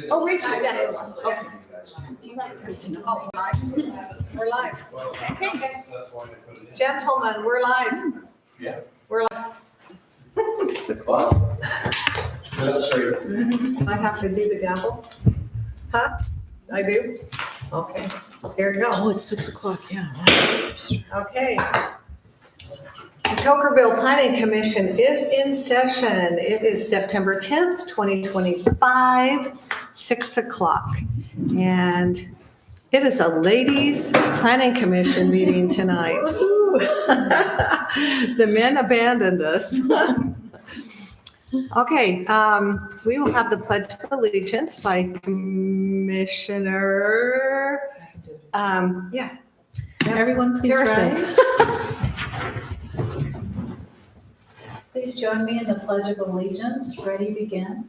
Oh, Rachel, yes. Okay. That's good to know. Oh, live? We're live. Okay. Gentlemen, we're live. Yeah. We're live. Wow. That's straight. I have to do the gavel? Huh? I do? Okay. There you go. Oh, it's 6 o'clock, yeah. Okay. The Tokerville Planning Commission is in session. It is September 10th, 2025, 6 o'clock. And it is a ladies' planning commission meeting tonight. The men abandoned us. Okay, we will have the Pledge of Allegiance by Commissioner, yeah. Everyone please Harrison. rise. Please join me in the Pledge of Allegiance. Ready, begin.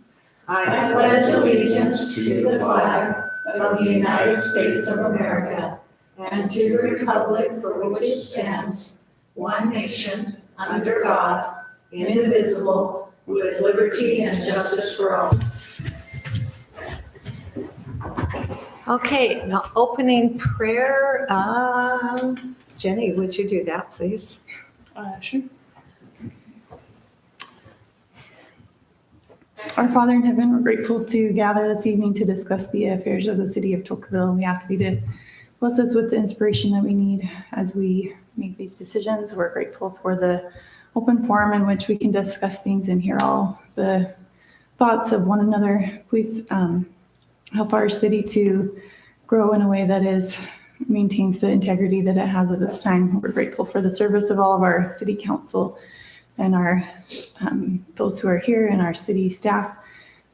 I pledge allegiance to the flag of the United States of America and to the republic for which it stands, one nation, under God, indivisible, with liberty and justice for all. Okay, now opening prayer. Jenny, would you do that, please? Sure. Our Father in heaven, we're grateful to gather this evening to discuss the affairs of the city of Tokerville. We ask thee to bless us with the inspiration that we need as we make these decisions. We're grateful for the open forum in which we can discuss things and hear all the thoughts of one another. Please help our city to grow in a way that maintains the integrity that it has at this time. We're grateful for the service of all of our city council and our those who are here and our city staff,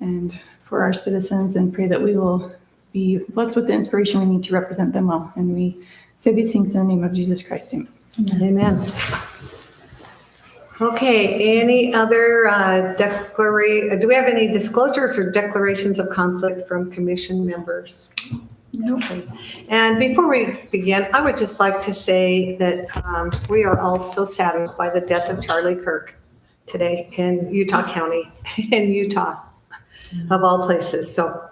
and for our citizens, and pray that we will be blessed with the inspiration we need to represent them well. And we say these things in the name of Jesus Christ. Amen. Amen. Okay, any other do we have any disclosures or declarations of conflict from commission members? No. Okay. And before we begin, I would just like to say that we are all so saddened by the death of Charlie Kirk today in Utah County, in Utah, of all places. So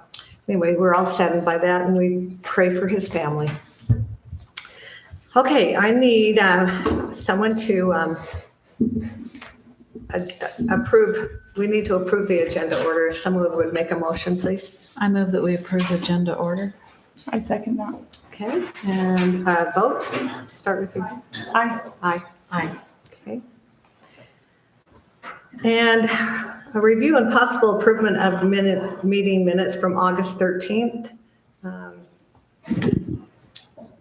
anyway, we're all saddened by that, and we pray for his family. Okay, I need someone to approve. We need to approve the agenda order. If someone would make a motion, please. I move that we approve the agenda order. I second that. Okay, and vote. Start with you. Aye. Aye. Aye. Okay. And a review and possible improvement of meeting minutes from August 13th.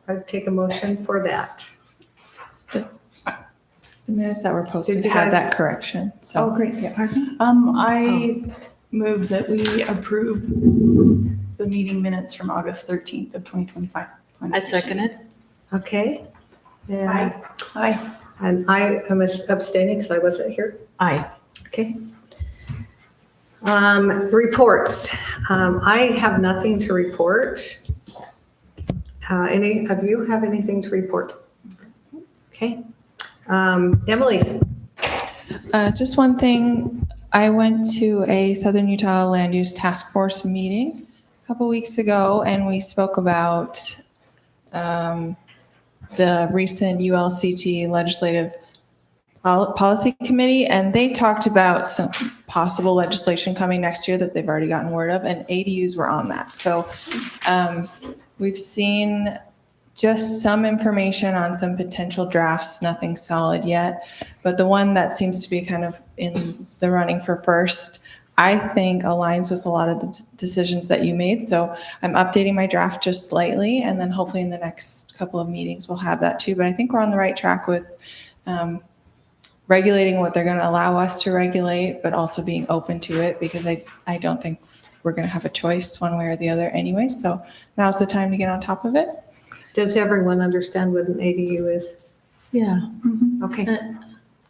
I'd take a motion for that. The minutes that were posted Did you had guys- that correction, so. Oh, great. Yeah. I move that we approve the meeting minutes from August 13th of 2025. I second it. Okay. And Aye. and I am abstaining because I wasn't here. Aye. Okay. Reports. I have nothing to report. Any of you have anything to report? Okay. Emily. Just one thing, I went to a Southern Utah Land Use Task Force meeting a couple weeks ago, and we spoke about the recent ULCT Legislative Policy Committee, and they talked about some possible legislation coming next year that they've already gotten word of, and ADUs were on that. So we've seen just some information on some potential drafts, nothing solid yet. But the one that seems to be kind of in the running for first, I think aligns with a lot of the decisions that you made. So I'm updating my draft just slightly, and then hopefully in the next couple of meetings we'll have that too. But I think we're on the right track with regulating what they're going to allow us to regulate, but also being open to it, because I don't think we're going to have a choice one way or the other anyway. So now's the time to get on top of it. Does everyone understand what an ADU is? Yeah. Okay.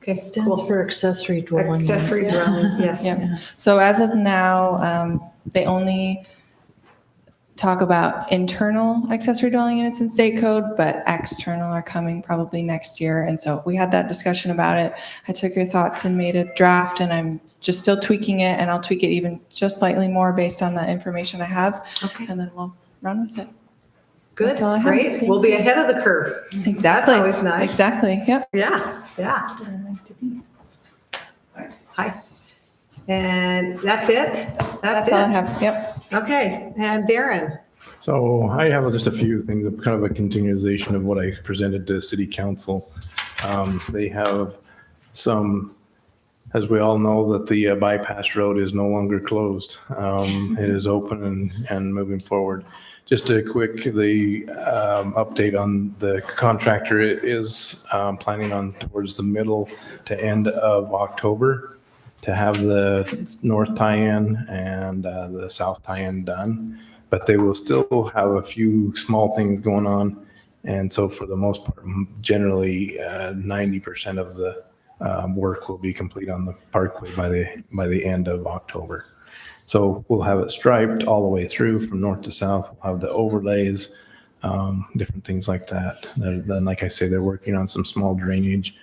Okay, Stands cool. for accessory dwelling. unit. Accessory dwelling, yes. Yep. So as of now, they only talk about internal accessory dwelling units in state code, but external are coming probably next year. And so we had that discussion about it. I took your thoughts and made a draft, and I'm just still tweaking it, and I'll tweak it even just slightly more based on the information I have, Okay, and then we'll run with it. good, That's all I have. great. We'll be ahead of the curve. Exactly. always nice. Exactly. Yep. Yeah, yeah. That's where I like to be. Hi. And that's it? That's all I have. Yep. Okay, and Darren? So I have just a few things, kind of a continuation of what I presented to City Council. They have some, as we all know, that the bypass road is no longer closed. It is open and moving forward. Just a quick, update on the contractor is planning on towards the middle to end of October to have the north tie-in and the south tie-in done. But they will still have a few small things going on. And so for the most part, generally 90% of the work will be complete on the parkway by the end of October. So we'll have it striped all the way through from north to south. We'll have the overlays, different things like that. Then, like I say, they're working on some small drainage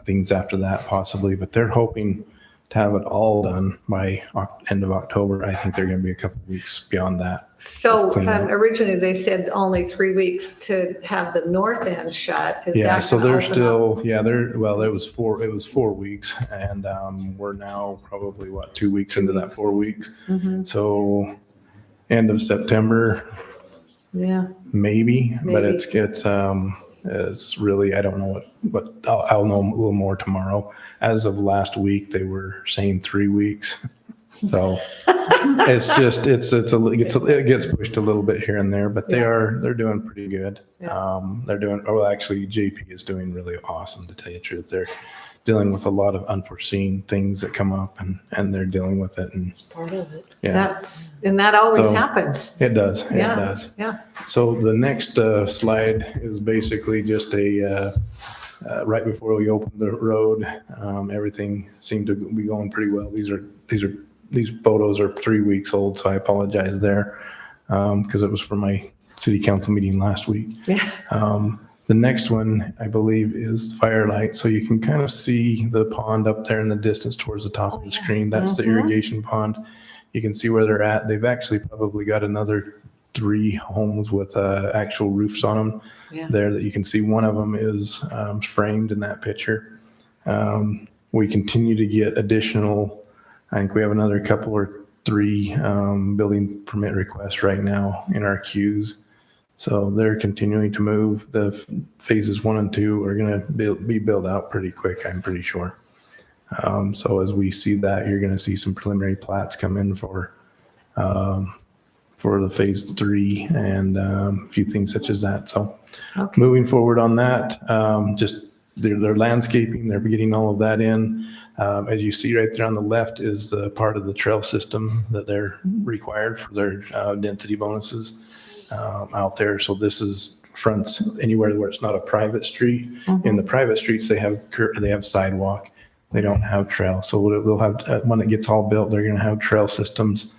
things after that possibly, but they're hoping to have it all done by end of October. I think they're going to be a couple of weeks beyond that. So Clean up. originally they said only 3 weeks to have the north end shut. Is Yeah, that so gonna they're open up? still, it was 4 weeks, and we're now probably 2 weeks into that 4 weeks. Mhm. So end of September, Yeah, maybe, but Maybe. it's really, I don't know what I'll know a little more tomorrow. As of last week, they were saying 3 weeks. So it's just, it gets pushed a little bit here and there, but they're doing pretty good. Yeah. Actually JP is doing really awesome, to tell you the truth. They're dealing with a lot of unforeseen things that come up, and they're dealing with it, and Part of it. yeah, and that always So- happens. it does. It Yeah, does. yeah. So the next Mm-hmm. slide is basically just right before we opened the road. Everything seemed to be going pretty well. These photos are 3 weeks old, so I apologize there because it was from my city council meeting last week. Yeah. The next one, I believe, is Firelight. So you can kind of see the pond up there in the distance towards the top of the screen. That's the irrigation pond. You can see where they're at. They've actually probably got another 3 homes with actual roofs on them Yeah. there that you can see. One of them is framed in that picture. We continue to get additional, I think we have another couple or 3 building permit requests right now in our queues. So they're continuing to move. The phases 1 and 2 are going to be built out pretty quick, I'm pretty sure. So as we see that, you're going to see some preliminary plats come in for the phase 3 and a few things such as that. So Okay. moving forward on that, just their landscaping, they're getting all of that in. As you see right there on the left is the part of the trail system that they're required for their density bonuses out there. So this is fronts anywhere where it's not a private street. In the private streets, they have sidewalk. They don't have trail. So they'll have, when it gets all built, they're going to have trail systems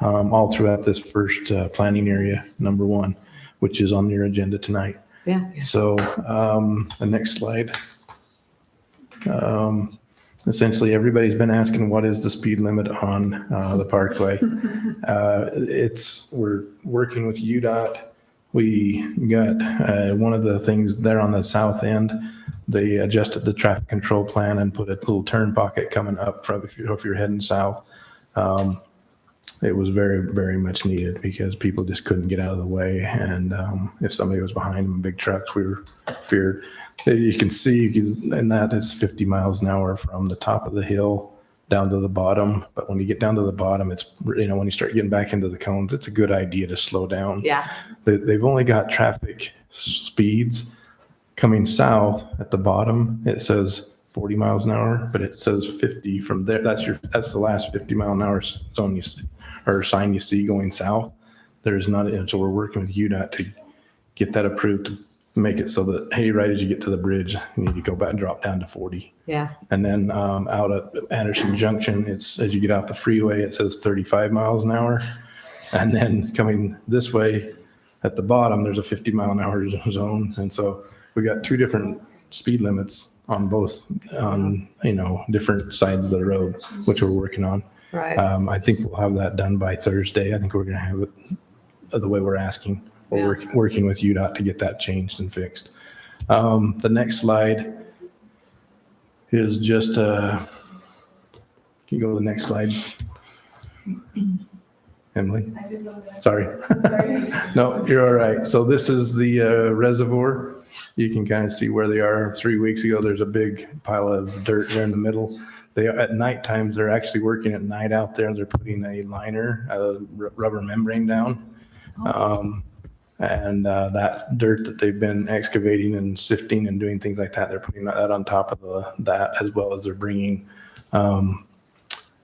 all throughout this first planning area, number 1, which is on your agenda tonight. Yeah. So the next slide. Essentially, everybody's been asking what is the speed limit on the parkway. We're working with UDOT. We got one of the things there on the south end. They adjusted the traffic control plan and put a little turn pocket coming up from if you're heading south. It was very, very much needed because people just couldn't get out of the way. And if somebody was behind them in big trucks, we were feared. You can see, and that is 50 miles an hour from the top of the hill down to the bottom. But when you get down to the bottom, it's, when you start getting back into the cones, it's a good idea to slow down. Yeah. They've only got traffic speeds coming south at the bottom. It says 40 miles an hour, but it says 50 from there. That's the last 50 mile an hour zone you see, or sign you see going south. There's not, and so we're working with UDOT to get that approved to make it so that, hey, right as you get to the bridge, you need to go back and drop down to 40. Yeah. And then out at Anderson Junction, it's as you get off the freeway, it says 35 miles an hour. And then coming this way at the bottom, there's a 50-mile-an-hour zone. And so we got two different speed limits on both, different sides of the road, which we're working on. Right. I think we'll have that done by Thursday. I think we're going to have it the way we're asking. We're working with UDOT to get that changed and fixed. The next slide is just, can you go to the next slide? Emily? Sorry. No, you're all right. So this is the reservoir. You can kind of see where they are. 3 weeks ago, there's a big pile of dirt there in the middle. At night times, they're actually working at night out there. They're putting a liner, rubber membrane down. And that dirt that they've been excavating and sifting and doing things like that, they're putting that on top of that, as well as they're bringing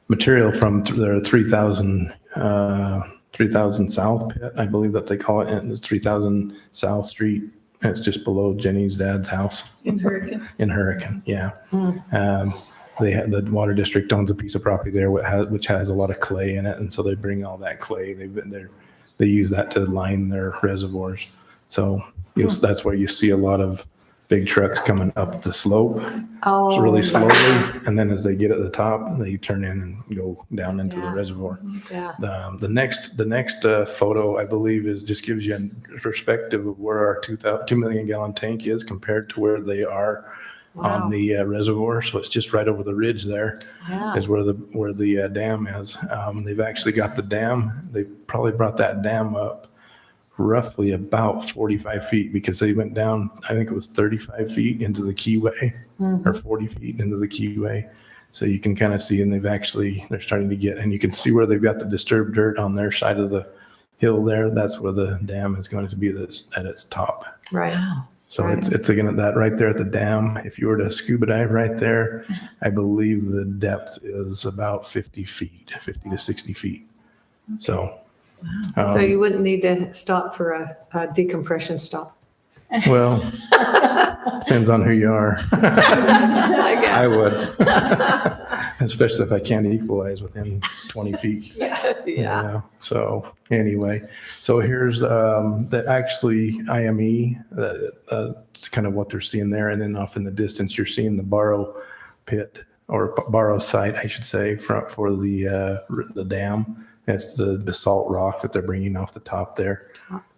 material from their 3,000 South pit, I believe that they call it. And it's 3,000 South Street. It's just below Jenny's dad's house. In Hurricane. In Hurricane, yeah. The water district owns a piece of property there which has a lot of clay in it, and so they bring all that clay. They use that to line their reservoirs. So that's where you see a lot of big trucks coming up the slope. It's really slowly, and then as they get at the top, they turn in and go down into the reservoir. Yeah. The next photo, I believe, just gives you a perspective of where our 2 million gallon tank is compared to where they are on the reservoir. So it's just right over the ridge there is where the dam is. They've actually got the dam. They probably brought that dam up roughly about 45 feet because they went down, I think it was 35 feet into the keyway or 40 feet into the keyway. So you can kind of see, and they're starting to get, and you can see where they've got the disturbed dirt on their side of the hill there. That's where the dam is going to be at its top. Right. So it's again at that right there at the dam. If you were to scuba dive right there, I believe the depth is about 50 to 60 feet. So, So you wouldn't need to stop for a decompression stop. well, depends on who you are. I would, especially if I can't equalize within 20 feet. Yeah. So anyway, so here's the actually IME. That's kind of what they're seeing there, and then off in the distance, you're seeing the Barrow pit or Barrow site, I should say, for the dam. It's the basalt rock that they're bringing off the top there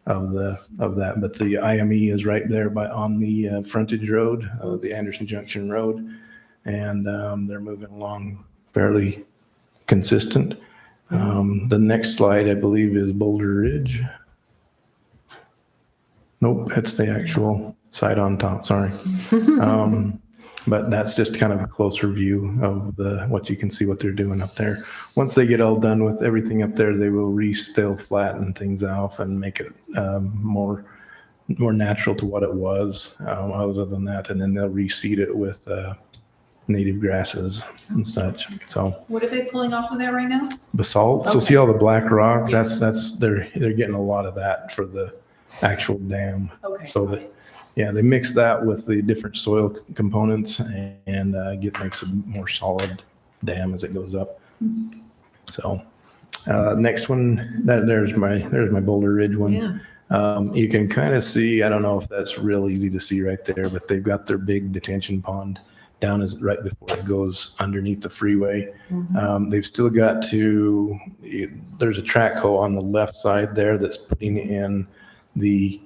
of that. But the IME is right there on the frontage road, the Anderson Junction Road, and they're moving along fairly consistent. The next slide, I believe, is Boulder Ridge. Nope, it's the actual site on top. Sorry. But that's just kind of a closer view of what you can see what they're doing up there. Once they get all done with everything up there, they will they'll flatten things off and make it more natural to what it was. Other than that, and then they'll reseed it with native grasses and such. So What are they pulling off of there right now? basalt. So see all the black rock? They're getting a lot of that for the actual dam. Okay. So that. Yeah, they mix that with the different soil components and makes a more solid dam as it goes up. So next one, there's my Boulder Ridge one. Yeah. You can kind of see, I don't know if that's real easy to see right there, but they've got their big detention pond down right before it goes underneath the freeway. They've still got there's a track hole on the left side there that's putting in the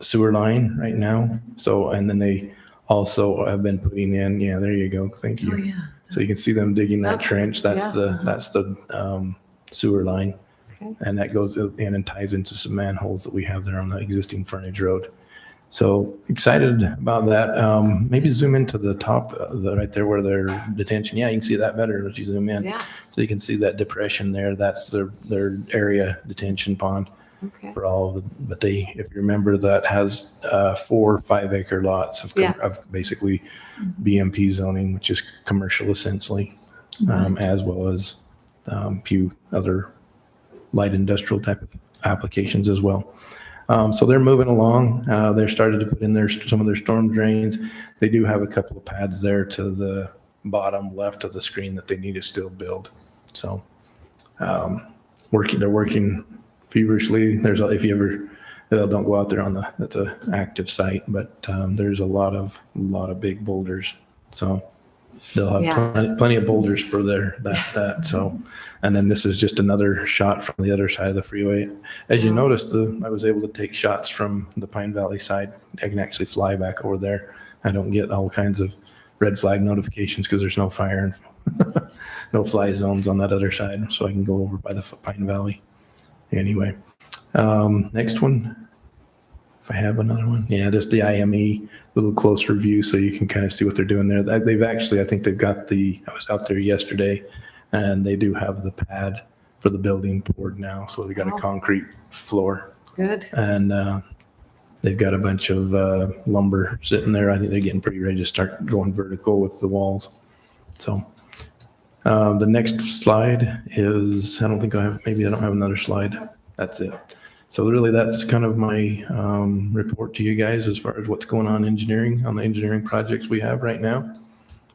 sewer line right now. So, and then they also have been putting in, there you go. Thank you. Oh, yeah. So you can see them digging that trench. That's yeah. the sewer line. Okay. And that goes in and ties into some manholes that we have there on the existing frontage road. So excited about that. Maybe zoom into the top, right there where their detention. Yeah, you can see that better if you zoom in. Yeah. So you can see that depression there. That's their area detention pond. Okay. For all of but if you remember, that has 4 5-acre lots of basically BMP zoning, which is commercial essentially, as well as a few other light industrial type of applications as well. So they're moving along. They're started to put in some of their storm drains. They do have a couple of pads there to the bottom left of the screen that they need to still build. So they're working feverishly. If you ever, don't go out there it's a active site, but there's a lot of big boulders. So they'll have plenty of boulders for that. So, and then this is just another shot from the other side of the freeway. As you noticed, I was able to take shots from the Pine Valley side. I can actually fly back over there. I don't get all kinds of red flag notifications because there's no fire and no fly zones on that other side. So I can go over by the Pine Valley. Anyway, next one. If I have another one. Yeah, just the IME, a little closer view so you can kind of see what they're doing there. They've actually, I think they've got I was out there yesterday, and they do have the pad for the building poured now. So they got a concrete floor. Good. And they've got a bunch of lumber sitting there. I think they're getting pretty ready to start going vertical with the walls. So the next slide is, maybe I don't have another slide. That's it. So really, that's kind of my report to you guys as far as what's going on on the engineering projects we have right now,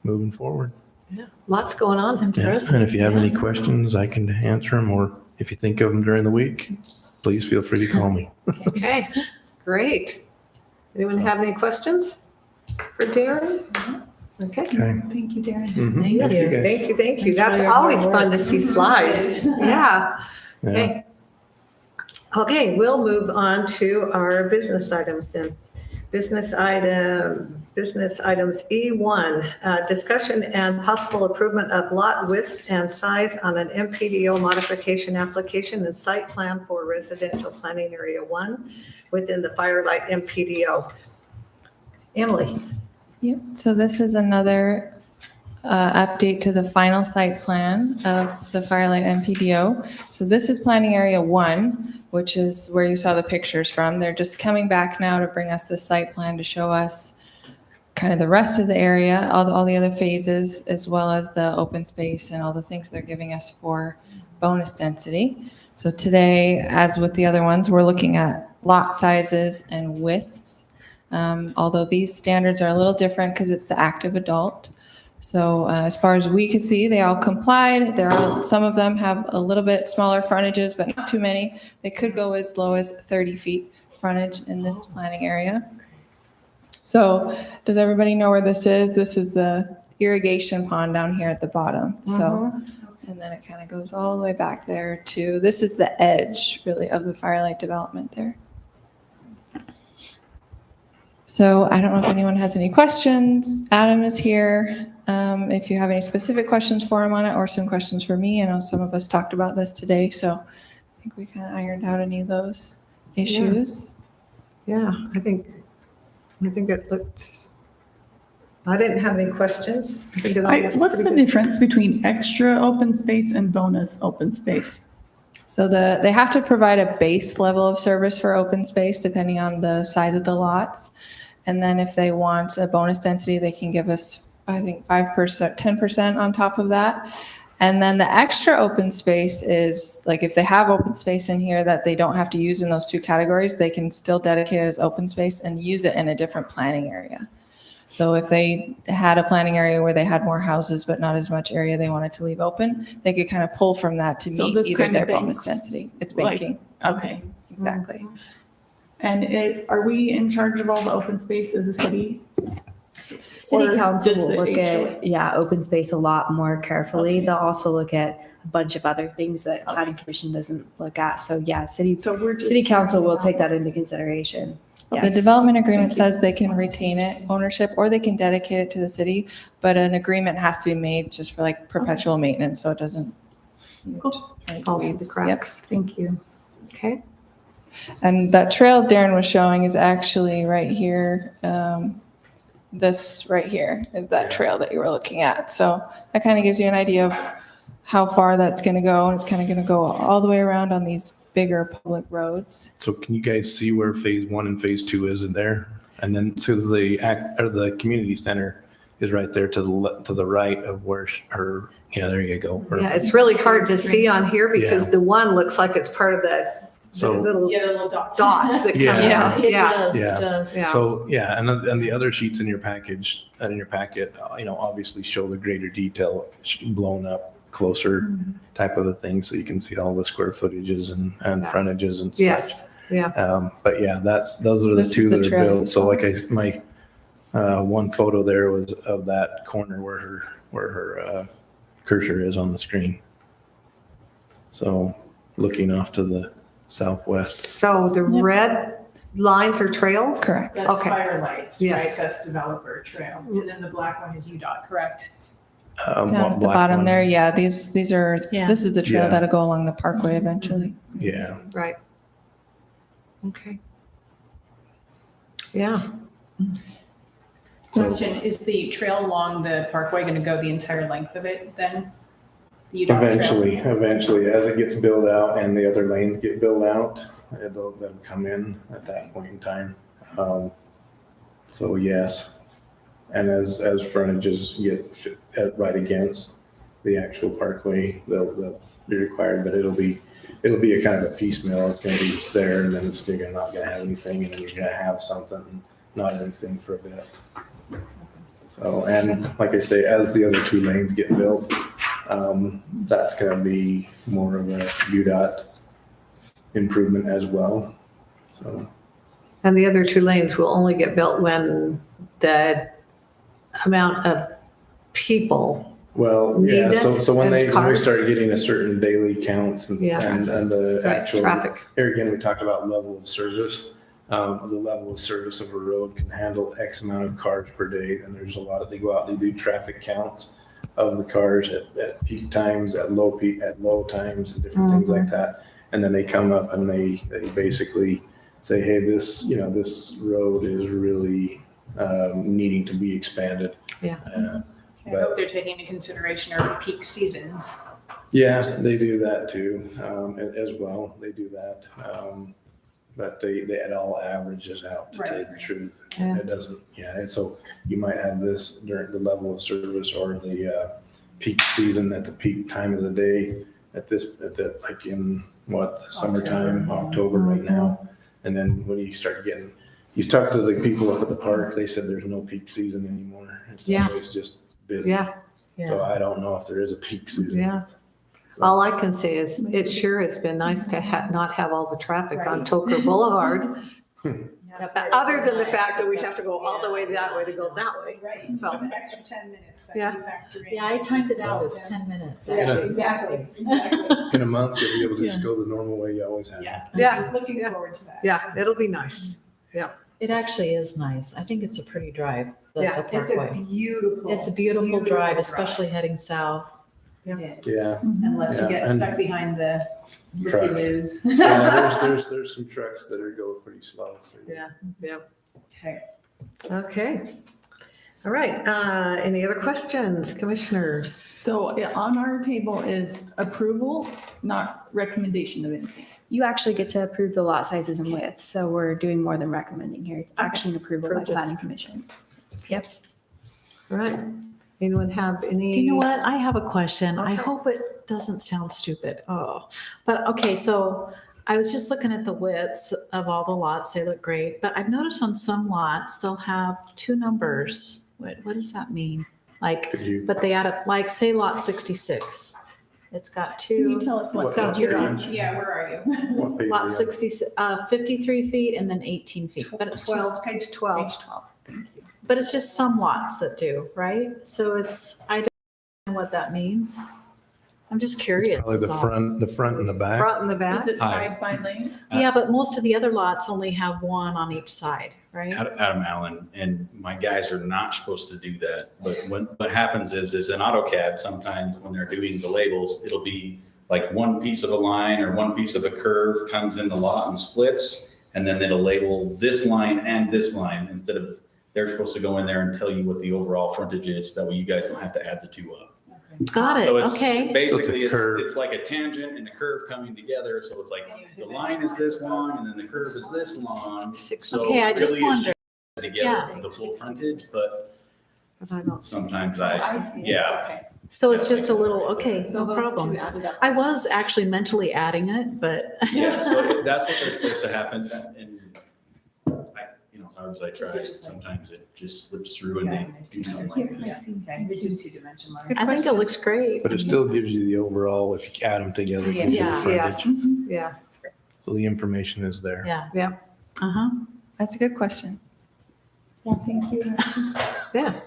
moving forward. Yeah, lots going on. Yeah. And if you have any questions, I can answer them, or if you think of them during the week, please feel free to call me. Okay, great. Anyone have any questions for Darren? Okay. Okay. Thank you, Darren. Mhm. Thank Yes, you. guys. Thank you. Enjoy That's your always hard fun work. to see slides. Yeah. Yeah. Okay. Okay, we'll move on to our business items then. Business items E1, discussion and possible approval of lot widths and size on an MPDO modification application and site plan for residential planning area 1 within the Firelight MPDO. Emily. Yep, so this is another update to the final site plan of the Firelight MPDO. So this is planning area 1, which is where you saw the pictures from. They're just coming back now to bring us the site plan to show us kind of the rest of the area, all the other phases, as well as the open space and all the things they're giving us for bonus density. So today, as with the other ones, we're looking at lot sizes and widths. Although these standards are a little different because it's the active adult. So as far as we could see, they all complied. Some of them have a little bit smaller frontages, but not too many. They could go as low as 30 feet frontage in this planning area. So does everybody know where this is? This is the irrigation pond down here at the bottom. So, and then it kind of goes all the way back there to, this is the edge really of the Firelight development there. So I don't know if anyone has any questions. Adam is here. If you have any specific questions for him on it or some questions for me, I know some of us talked about this today, so I think we kind of ironed out any of those issues. Yeah, I think it looked, I didn't have any questions. I think it all looked What's pretty the good. difference between extra open space and bonus open space? So they have to provide a base level of service for open space depending on the size of the lots. And then if they want a bonus density, they can give us, I think, 5%, 10% on top of that. And then the extra open space is like if they have open space in here that they don't have to use in those two categories, they can still dedicate it as open space and use it in a different planning area. So if they had a planning area where they had more houses but not as much area they wanted to leave open, they could kind of pull from that to So meet this either kind their of bonus banks, density. It's like- banking, Okay. exactly. And are we in charge of all the open space as a city? City Or council just will the look HOA? at, open space a lot more carefully. Okay. They'll also look at a bunch of other things that planning commission doesn't look at. So yeah, city So we're just. council will take that into consideration. The Yes. development agreement says they can retain it, ownership, or they can dedicate it to the city, but an agreement has to be made just for like perpetual maintenance, so it doesn't. Cool. turn into Falls through the weeds. Yep. cracks. Thank you. Okay. And that trail Darren was showing is actually right here. This right here is that trail that you were looking at. So that kind of gives you an idea of how far that's going to go. And it's kind of going to go all the way around on these bigger public roads. So can you guys see where phase 1 and phase 2 is in there? And then so the community center is right there to the right of where there you go. Yeah, it's really hard to see on here because Yeah. the one looks like it's part of the So little little dots. dots that come Yeah. out. It Yeah. does, Yeah. it does. Yeah. So, yeah, and the other sheets in your packet, obviously show the greater detail blown up. closer type of a thing, so you can see all the square footages and Yeah. frontages and such. Yes, yeah. But yeah, those are the This is two the that are trail you built. So saw. like my one photo there was of that corner where her cursor is on the screen. So looking off to the southwest. So the red lines are trails? Correct. That's Okay. Firelights, Yes. right? That's developer trail. And then the black one is UDOT, correct? Down at the black bottom one. there, yeah, these are, Yeah. this is the trail Yeah. that'll go along the parkway eventually. Yeah. Right. Okay. Yeah. Question, is the trail along the parkway going to go the entire length of it then? The UDOT trail? Eventually, as it gets built out and the other lanes get built out, they'll come in at that point in time. So yes, and as frontages get right against the actual parkway, they'll be required, but it'll be a kind of a piecemeal. It's going to be there, and then you're not going to have anything, and then you're going to have something, not anything for a bit. So, and like I say, as the other two lanes get built, that's going to be more of a UDOT improvement as well. So, And the other two lanes will only get built when the amount of people, well, yeah, Need so, it so when and we cars. start getting a certain daily counts and Yeah. and the right, actual, traffic. here again, we talked about level of service. The level of service of a road can handle X amount of cars per day, and there's a lot of, they go out and do traffic counts of the cars at peak times, at low times, and different things like that. And then they come up and they basically say, hey, this road is really needing to be expanded. Yeah. I hope they're taking into consideration our peak seasons. Yeah, they do that too, as well. They do that. But it all averages out, to tell you the truth. Yeah. It doesn't, and so you might have this during the level of service or the peak season at the peak time of the day like in summertime, October right now. And then when you start getting, you talk to the people up at the park, they said there's no peak season anymore. It's Yeah. always just busy. Yeah, So I don't know if there is a peak season. yeah. So- All I can say is it sure has been nice to not have all the traffic on Right. Toker Boulevard. That's Other than the nice. fact that we have to go all the way that way to go that way. Right, So- so the extra 10 minutes that Yeah. you factor in. Yeah, I timed it out as 10 minutes. Yeah, actually. exactly, exactly. In a month, you'll be able to just go the normal way you always have. Yeah. Yeah. Looking Yeah. forward to that. Yeah, it'll be nice. It actually is nice. I think it's a pretty drive, the Yeah, It's a parkway. beautiful. It's a beautiful drive, especially heading south. It is. Yeah. Unless you Yeah, get and- stuck behind the Truck. loos. Yeah, there's some trucks that are going pretty slow. So Yeah, yeah. Okay. Okay. All right. Any other questions, commissioners? So on our table is approval, not recommendation of anything. You actually get to approve the lot sizes and widths, so we're doing more than recommending here. It's actually an approval by Purchase. planning commission. All right. Anyone have any? Do you know what? I have a question. I Okay. hope it doesn't sound stupid. Oh, but okay, so I was just looking at the widths of all the lots. They look great, but I've noticed on some lots, they'll have two numbers. What does that mean? Like, Could you, but they add up, like, say lot 66. It's got Can you two, tell us what's What got page your, you're on? Yeah, where are you? what page are lot you on? 66, 53 feet and then 18 feet. But it's just, 12, page 12. page 12? but it's just some lots that do, right? So I don't know what that means. I'm just curious. Probably is the all. front and the back. Front and the back? Is it Hi. side by lane? Yeah, but most of the other lots only have one on each side, right? Adam Allen, and my guys are not supposed to do that. But what happens is in AutoCAD, sometimes when they're doing the labels, it'll be like one piece of a line or one piece of a curve comes in the lot and splits. And then it'll label this line and this line instead of, they're supposed to go in there and tell you what the the frontage is. That way you guys don't have to add the two up. Got it, So it's okay. basically, curve. it's like a tangent and a curve coming together. So it's like the line is this long and then the curve is this long. So Okay, I just really it's wondered. together Yeah. for the full frontage, but I don't. sometimes I see. yeah. Okay. So it's just a little, okay, So no those problem. two added up. I was actually mentally adding it, but. Yeah, so that's what they're supposed to happen. And hard as I try, sometimes it just slips through and they do something like this. Okay, it's just two-dimensional. I think it looks great. But it still gives you the overall, if you add them together, it gives you the Yeah. Yes, frontage. yeah, So the information is there. Yeah. yeah, Uh-huh. That's a good question. Yeah, thank you. yeah.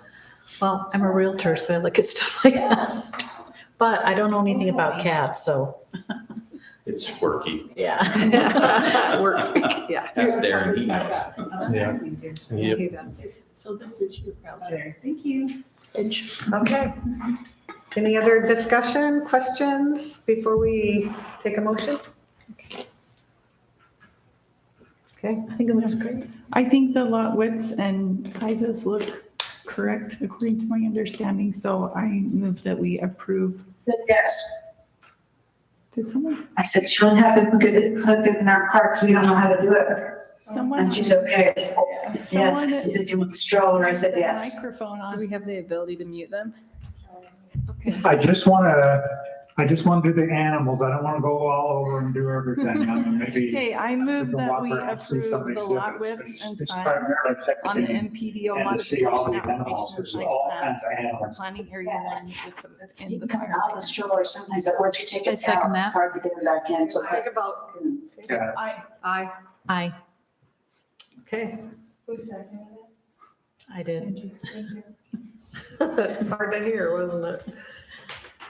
Well, I'm a realtor, so I look at stuff like that. But I don't know anything about cats, so, It's quirky. yeah. Works, yeah. That's Darren, he knows. Yeah. Yep. He does. So this is your browser. Thank you. Okay. Any other discussion, questions before we take a motion? Okay, I think it looks great. I think the lot widths and sizes look correct according to my understanding, so I move that we approve. Yes, Did someone, I said she wouldn't have to put it in our car because we don't know how to do it. someone? And she's okay. Yes, Someone- she said, do you want the stroller? I said, yes. Microphone Do on. we have the ability to mute them? I just want to do the animals. I don't want to go all over and do everything. I mean, maybe. Okay, I move the that we walker and see approve some the lot exhibits, but widths it's- and it's size primarily on the technical MPDO and to see all modification the animals, application there's site all plan, kinds of animals. planning area one with the, You in the can come fire. out of the stroller sometimes at work, you take I it second out. that. It's hard to get it back in, so. think about, Yeah. aye, Aye, okay. I did. It's hard to hear, wasn't it?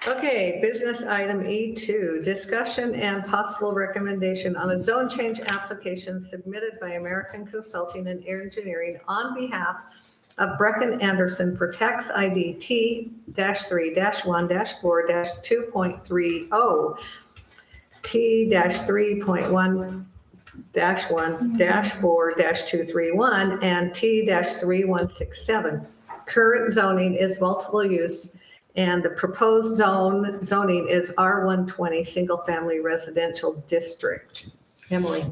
Okay, business item E2, discussion and possible recommendation on a zone change application submitted by American Consulting and Engineering on behalf of Brecken Anderson for tax ID T-3-1-4-2.30, T-3.1-1-4-231, and T-3167. Current zoning is multiple use, and the proposed zoning is R120, Single Family Residential District. Emily?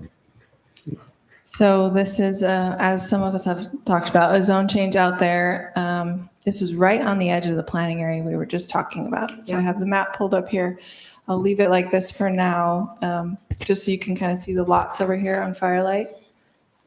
So this is, as some of us have talked about, a zone change out there. This is right on the edge of the planning area we were just talking about. So I have the map pulled up here. I'll leave it like this for now, just so you can kind of see the lots over here on Firelight.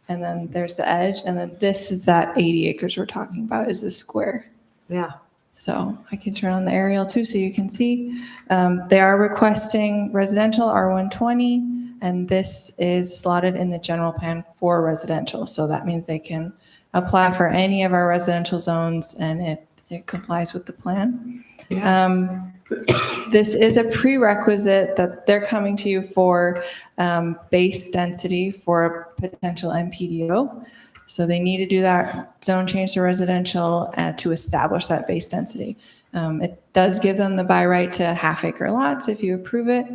And then there's the edge, and then this is that 80 acres we're talking about is the square. Yeah. So I can turn on the aerial too so you can see. They are requesting residential R120, and this is slotted in the general plan for residential. So that means they can apply for any of our residential zones and it complies with the plan. This is a prerequisite that they're coming to you for base density for a potential MPDO. So they need to do that zone change to residential to establish that base density. It does give them the by right to half-acre lots if you approve it,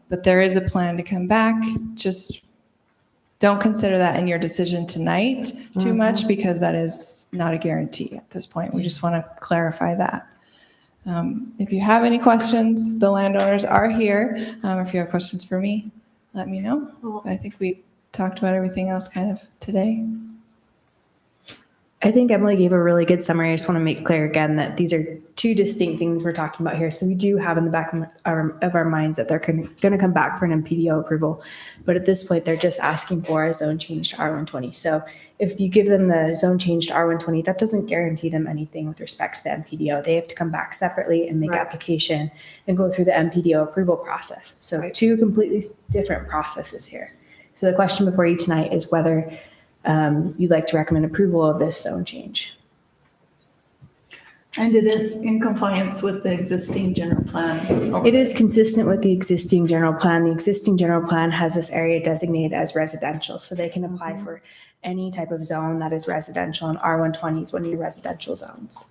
but there is a plan to come back. Just don't consider that in your decision tonight too much because that is not a guarantee at this point. We just want to clarify that. If you have any questions, the landowners are here. If you have questions for me, let me know. I think we talked about everything else kind of today. I think Emily gave a really good summary. I just want to make clear again that these are two distinct things we're talking about here. So we do have in the back of our minds that they're going to come back for an MPDO approval. But at this point, they're just asking for a zone change to R120. So if you give them the zone change to R120, that doesn't guarantee them anything with respect to the MPDO. They have to come back separately and make Right. application and go through the MPDO approval process. So Right. two completely different processes here. So the question before you tonight is whether you'd like to recommend approval of this zone change. And it is in compliance with the existing general plan. It is consistent with the existing general plan. The existing general plan has this area designated as residential, so they can apply for any type of zone that is residential, and R120 is one of your residential zones.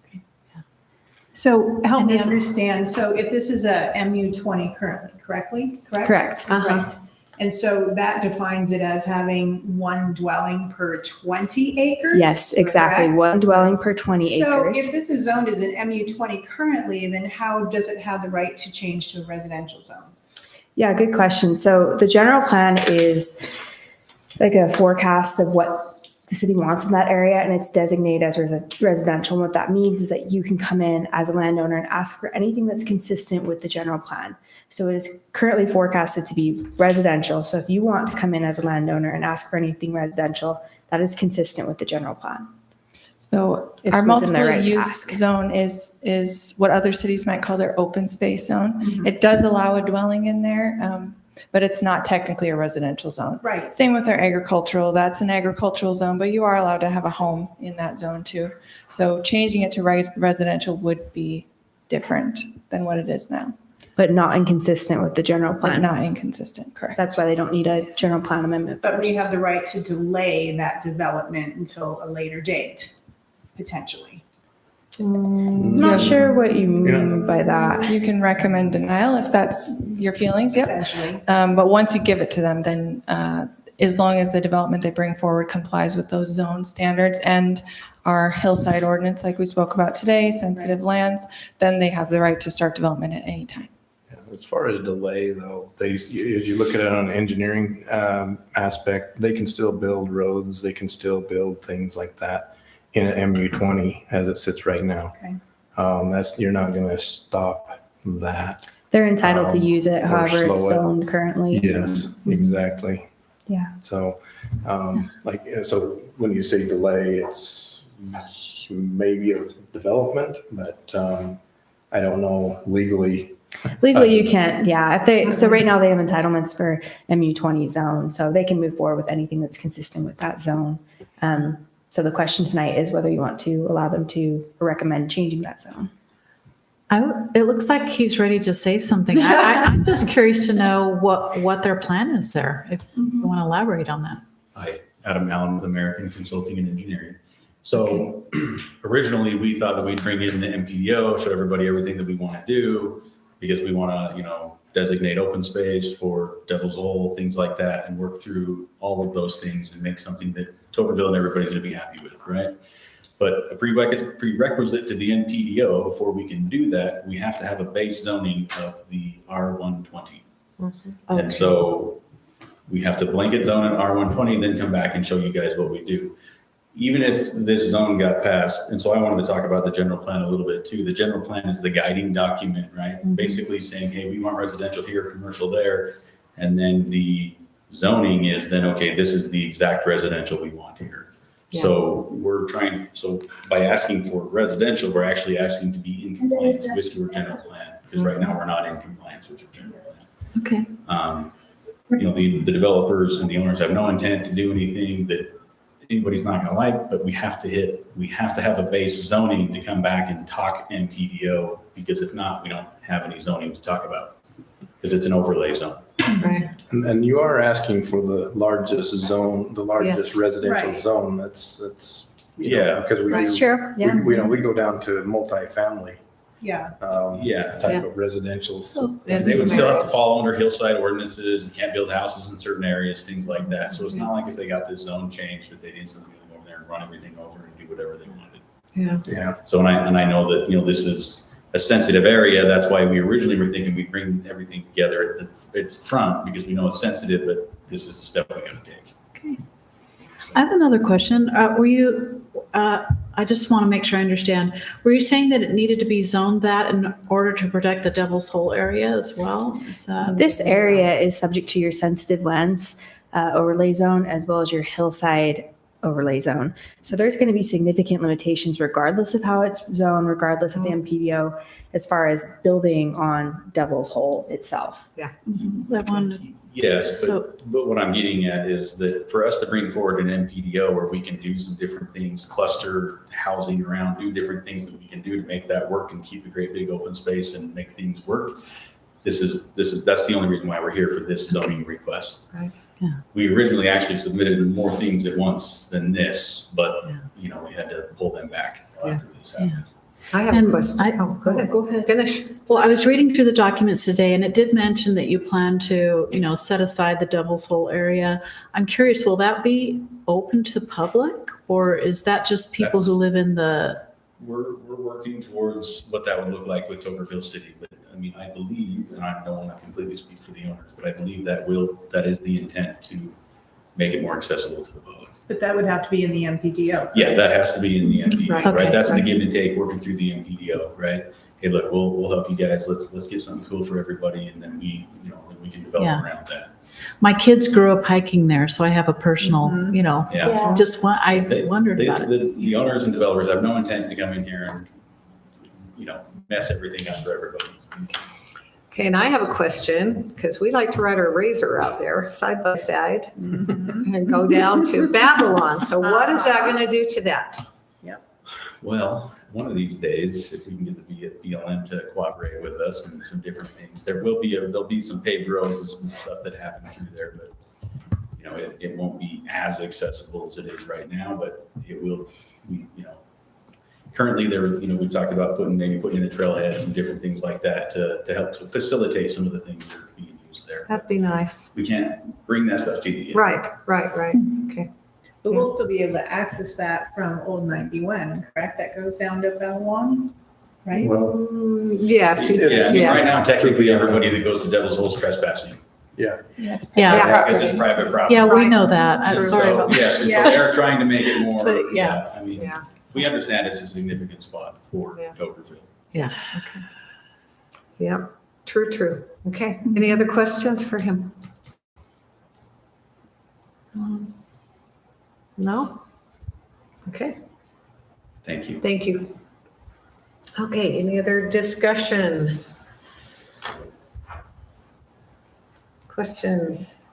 So help And me is- understand, so if this is a MU20 currently, correct? Correct. Right. And so that defines it as having one dwelling per 20 acres? Yes, exactly. correct? One dwelling per 20 So acres. if this is zoned as an MU20 currently, then how does it have the right to change to a residential zone? Yeah, good question. So the general plan is like a forecast of what the city wants in that area, and it's designated as residential. And what that means is that you can come in as a landowner and ask for anything that's consistent with the general plan. So it is currently forecasted to be residential. So if you want to come in as a landowner and ask for anything residential, that is consistent with the general plan. So It's our within multiple their right use task. zone is what other cities might call their open space zone. Mm-hmm. It does allow a dwelling in there, but it's not technically a residential zone. Right. Same with our agricultural, that's an agricultural zone, but you are allowed to have a home in that zone too. So changing it to residential would be different than what it is now, But not inconsistent with the general but plan. not inconsistent, correct? That's why they don't need a general plan amendment. But we first. have the right to delay that development until a later date, potentially. I'm not sure what you mean by that. You can recommend denial if that's your feelings, yep. Potentially. But once you give it to them, then as long as the development they bring forward complies with those zone standards and our hillside ordinance, like we spoke about today, sensitive lands, then they have the right to start development at any time. As far as delay, though, as you look at it on an engineering aspect, they can still build roads, they can still build things like that in an MU20 as it sits right now. Okay. You're not going to stop that. They're entitled to use it or however it's slow it. zoned currently. Yes, exactly. Yeah. So, so when you say delay, it's maybe a development, but I don't know legally. Legally, you can't, yeah. So right now they have entitlements for MU20 zone, so they can move forward with anything that's consistent with that zone. So the question tonight is whether you want to allow them to recommend changing that zone. It looks like he's ready to say something. I'm just curious to know what their plan is there, if you want to elaborate on that. Hi, Adam Allen with American Consulting and Engineering. So originally we thought that we'd bring in the MPDO, show everybody everything that we want to do because we want to, designate open space for Devil's Hole, things like that, and work through all of those things and make something that Toberville and everybody's going to be happy with, right? But a prerequisite to the NPDO, before we can do that, we have to have a base zoning of the R120. And so we have to blanket zone at R120, then come back and show you guys what we do. Even if this zone got passed, and so I wanted to talk about the general plan a little bit too. The general plan is the guiding document, right? Basically saying, hey, we want residential here, commercial there. And then the zoning is then, okay, this is the exact residential we want here. Yeah. So by asking for residential, we're actually asking to be in compliance with your general plan. Because right now we're not in compliance with your general plan. Okay. The developers and the owners have no intent to do anything that anybody's not gonna like, but we have to have a base zoning to come back and talk NPDO, because if not, we don't have any zoning to talk about, because it's an overlay zone. Right. And you are asking for the largest zone, the largest Yes. residential Right. zone. That's. Yeah. Because we That's do, true, yeah. we go down to multifamily. Yeah. Yeah. Type of residential. And they would still have to follow under hillside ordinances, and can't build houses in certain areas, things like that. So it's not like if they got this zone changed that they'd instantly go over there and run everything over and do whatever they wanted. Yeah. So, and I know that, this is a sensitive area. That's why we originally were thinking we'd bring everything together at the front, because we know it's sensitive, but this is a step we gotta take. I have another question. I just want to make sure I understand. Were you saying that it needed to be zoned that in order to protect the Devil's Hole area as well? Is that? This area is subject to your sensitive lands overlay zone as well as your hillside overlay zone. So there's going to be significant limitations regardless of how it's zoned, regardless of the MPDO, as far as building on Devil's Hole itself. That one. Yes, So- but what I'm getting at is that for us to bring forward an NPDO where we can do some different things, cluster housing around, do different things that we can do to make that work and keep a great big open space and make things work. That's the only reason why we're here for this zoning request. Right. Yeah. We originally actually submitted more things at once than this, but we had to pull them back after this happened. I have a And question. Go ahead. Go ahead. Finish. Well, I was reading through the documents today, and it did mention that you plan to, set aside the Devil's Hole area. I'm curious, will that be open to public, or is that just people who That's- live in the? We're working towards what that would look like with Toberville City, but I believe, and I don't want to completely speak for the owners, but I believe that is the intent to make it more accessible to the public. But that would have to be in the MPDO. Yeah, that has to be in the MPDO, Right. right? Okay. That's the give and take, working through the MPDO, right? Hey, look, we'll help you guys. Let's get something cool for everybody, and then we can develop Yeah. around that. My kids grew up hiking there, so I have a personal, you know, Yeah. I wondered about it. The owners and developers have no intent to come in here and, mess everything up for everybody. Okay, and I have a question, because we like to ride our razor out there side by side and go down to Babylon. So what is that going to do to that? Well, one of these days, if we can get the BLM to cooperate with us and some different things, there'll be some paved roads and some stuff that happen through there, but it won't be as accessible as it is right now, but it will, currently we've talked about putting in the trailheads and different things like that to help to facilitate some of the things that are being used there. That'd be nice. We can't bring that stuff to you yet. Right. Okay. But we'll still be able to access that from Old 91, correct? That goes down to Babylon, right? Well, Yes. Yeah, I mean, yes. right now, technically, everybody that goes to Devil's Hole is trespassing. yeah. Yeah, Because it's private property. yeah, we Right. know that. I'm And sorry so, about that. yes, and so Yeah. they're trying to make it more, But, yeah. I mean, Yeah. we understand it's a significant spot for Yeah. Tokerville. Yeah, okay. Yep. True. Okay. Any other questions for him? No? Okay. Thank you. Thank you. Okay, any other discussion? Questions?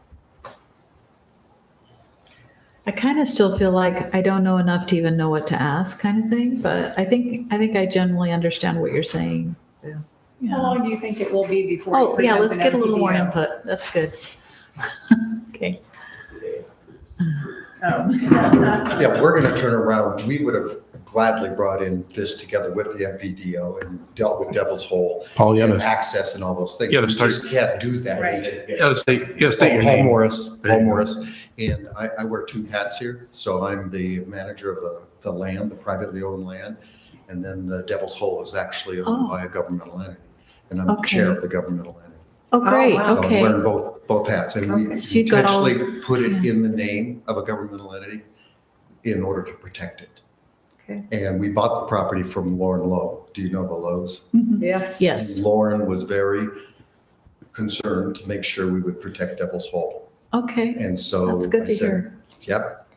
I kind of still feel like I don't know enough to even know what to ask kind of thing, but I think I generally understand what you're saying. Yeah. How long do you think it will be before? you Oh, yeah, present let's an get a little more MPDO? input. That's good. Okay. Oh. Yeah, we're going to turn around. We would have gladly brought in this together with the MPDO and dealt with Devil's Hole Paul, you and gotta, access and all those things. You gotta We start- just can't do that. Right. you gotta state your Paul name. Morris, There you Paul go. Morris. And I wear two hats here. So I'm the manager of the land, the privately owned land. And then the Devil's Hole is actually owned by a governmental entity. And I'm the chair of the governmental entity. Oh, great, wow. So I'm okay. wearing both hats. And we Okay. So you got all- intentionally put it in the name of a governmental entity in order to protect it. Okay. And we bought the property from Lauren Lowe. Do you know the Lowe's? Yes. Yes, Lauren was very concerned to make sure we would protect Devil's Hole. okay. And so That's good I to said, hear. yep,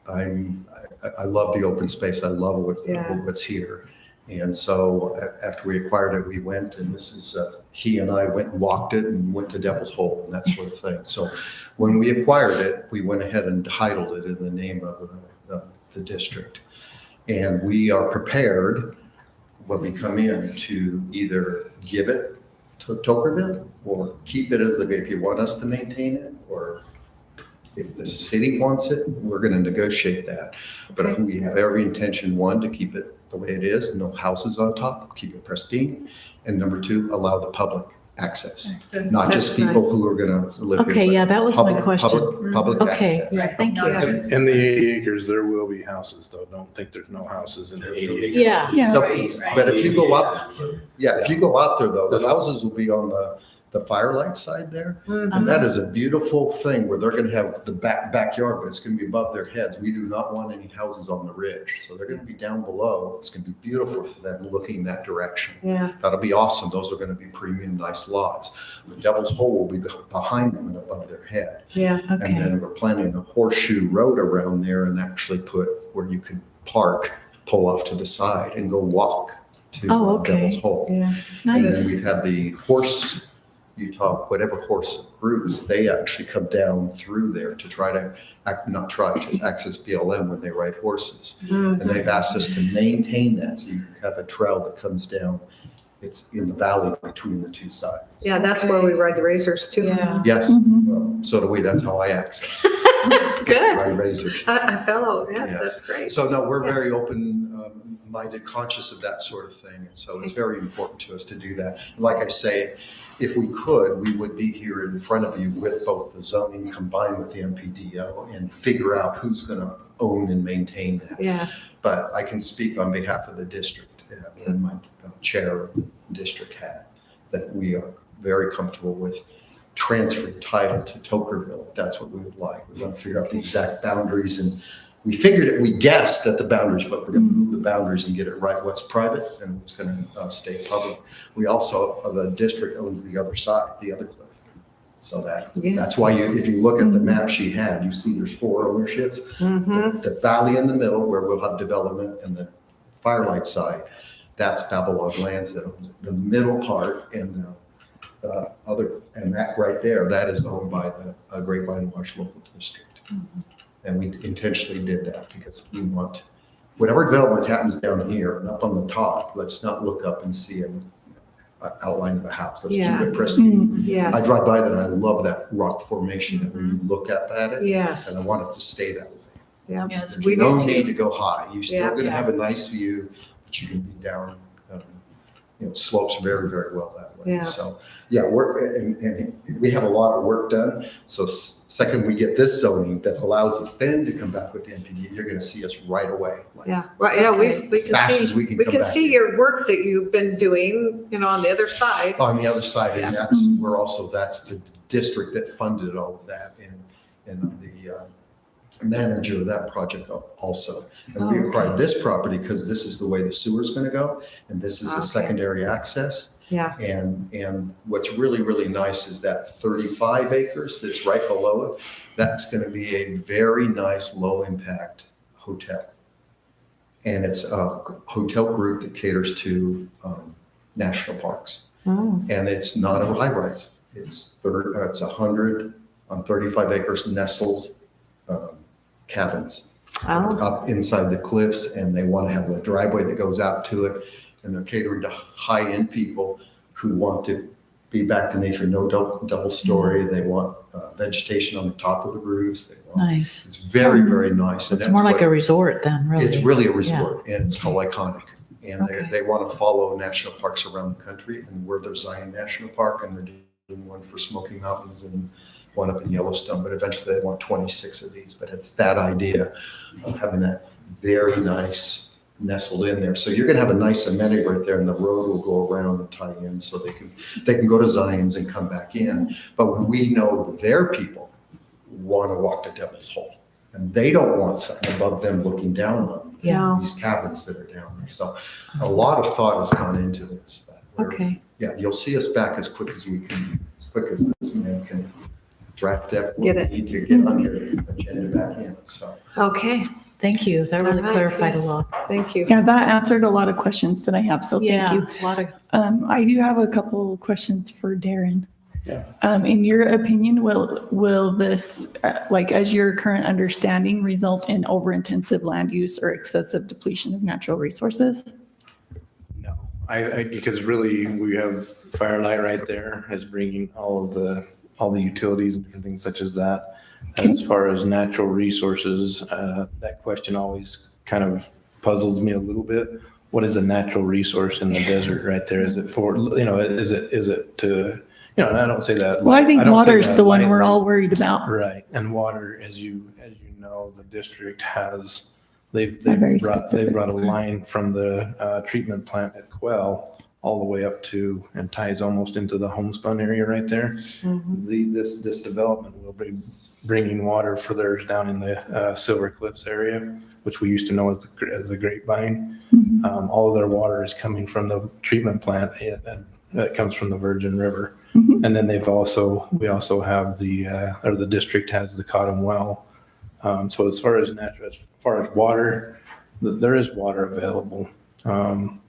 I love the open space. I love Yeah. what's here. And so after we acquired it, we went and this is, he and I went and walked it and went to Devil's Hole and that sort of thing. So when we acquired it, we went ahead and titled it in the name of the district. And we are prepared when we come in to either give it to Tokerville or keep it as if you want us to maintain it, or if the city wants it, we're going to negotiate that. But Okay. we have every intention, one, to keep it the way it is, no houses on top, keep it pristine. And number two, allow the public access, not just That's people nice. who are going to live here. Okay, but yeah, that was my public- question. Public Okay, access. Right. thank you. Not just- In the 80 acres, there will be houses though. Don't think there's no houses in the 80 acres. Yeah, Yeah. No, Right, right. But if you go up, if you go out there though, the houses will be on the firelight side there. And that is a beautiful thing where they're going to have the backyard, but it's going to be above their heads. We do not want any houses on the ridge. So they're going to be down below. It's going to be beautiful for them looking that direction. Yeah. That'll be awesome. Those are going to be premium, nice lots. The Devil's Hole will be behind them and above their head. Yeah. And okay. then we're planning a horseshoe road around there and actually put where you could park, pull off to the side and go walk to Oh, okay. Devil's Hole. Yeah. And then Nice. we've had the horse, whatever horse groups, they actually come down through there to try to, access BLM when they ride horses. Mm. And they've asked us to maintain that, so you have a trail that comes down. It's in the valley between the two sides. Yeah, that's where we ride the razors too. Yeah. Yes, Mhm. well, so do we, that's how I access. Good. Ride razors. I fellow, yes, Yes. that's great. So no, we're very Yes. open-minded, conscious of that sort of thing. And so it's very important to us to do that. Like I say, if we could, we would be here in front of you with both the zoning combined with the MPDO and figure out who's going to own and maintain that. Yeah. But I can speak on behalf of the district and my chair of the district hat that we are very comfortable with transferring title to Tokerville. If that's what we would like. We're going to figure out the exact boundaries, and we figured it, we guessed at the boundaries, but we're going to move the boundaries and get it right. What's private and what's going to stay public. We also, the district owns the other side, the other cliff. So Yeah. that's why if you look at the map she had, you see there's 4 ownerships. Mm-hmm. The valley in the middle where we'll have development and the Firelight side, that's Babylon Lands that owns it. The middle part and the and that right there, that is owned by the Grapevine Marsh Local District. And we intentionally did that because we want, whatever development happens down here and up on the top, let's not look up and see an outline of a house. Let's keep Yeah. it pristine. I Yes. drive by that and I love that rock formation that when you look at that, Yes. and I want it to stay that way. Yeah. Yes, There's we no do too. need to go high. You're still Yeah. gonna have a nice view, but you can be down, slopes very, very well that way. Yeah. So, yeah, and we have a lot of work done. So second, we get this zoning that allows us then to come back with the NPD, you're gonna see us right away. Like, Yeah, right, yeah, we can Fast see, as we can we come can back see in. your work that you've been doing, on the other side. On the other side, and that's the district that funded all of that and the manager of that project also. And we Oh, okay. acquired this property because this is the way the sewer's gonna go, and this is Okay. a secondary access. Yeah. And what's really, really nice is that 35 acres that's right below it, that's gonna be a very nice, low-impact hotel. And it's a hotel group that caters to national parks. Oh, And it's not a high-rise. It's 100 on 35 acres nestled cabins oh, up inside the cliffs, and they want to have a driveway that goes out to it. And they're catering to high-end people who want to be back to nature, no double story. They want vegetation on the top of the roofs. They want, Nice. it's very, very nice. And It's that's more like what- a resort then, really. It's really a resort, and it's called Iconic. And Okay. they want to follow national parks around the country, and we're the Zion National Park, and they're doing one for Smoky Mountains and one up in Yellowstone, but eventually they want 26 of these. But it's that idea of having that very nice nestled in there. So you're going to have a nice amenity right there, and the road will go around and tie in, so they can go to Zion's and come back in. But we know that their people want to walk to Devil's Hole, and they don't want something above them looking down on them. Yeah. These cabins that are down there. So a lot of thought has gone into this. But we're- Okay. Yeah, you'll see us back as quick as we can, as quick as this man can draft up. what Get we it. Need to get on your agenda back in, so. okay, Thank you. That really All right, clarified a yes. lot. thank you. Yeah, that answered a lot of questions that I have, so thank Yeah, you. a lot of, I do have a couple questions for Darren. Yeah. In your opinion, will this, as your current understanding, result in over-intensive land use or excessive depletion of natural resources? No, because really we have Firelight right there as bringing all the utilities and different things such as that. As far as natural resources, that question always kind of puzzles me a little bit. What is a natural resource in the desert right there? Is it for, is it to, and I don't say that. Well, I think don't say water's that the one we're lightly. all worried about. Right, and water, as you know, the district has, they've very brought a specific. line from the treatment plant at Quell all the way up to, and ties almost into the homespun area right there. This development will be bringing water for theirs down in the Silver Cliffs area, which we used to know as the Grapevine. All of their water is coming from the treatment plant, and that comes from the Virgin River. And then we also have the district has the Cotton Well. So as far as water, there is water available. And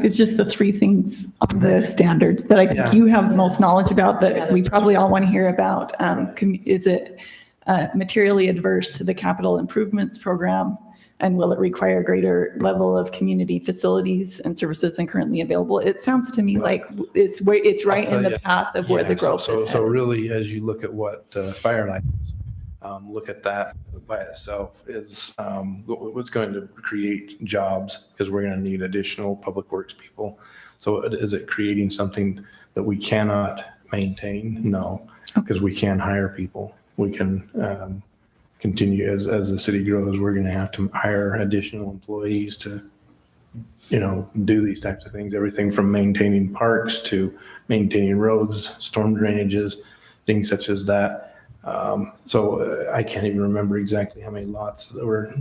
it's just the three things on the standards that I think Yeah. you have the most knowledge about that we probably all want to hear about. Is it materially adverse to the capital improvements program? And will it require a greater level of community facilities and services than currently available? It sounds to me like it's right in the path of where the growth is So headed. really, as you look at what Firelight is, look at that by itself is what's going to create jobs, because we're going to need additional public works people. So is it creating something that we cannot maintain? No, because we can hire people. We can continue as the city grows. We're going to have to hire additional employees to, do these types of things. Everything from maintaining parks to maintaining roads, storm drainages, things such as that. So I can't even remember exactly how many lots that we're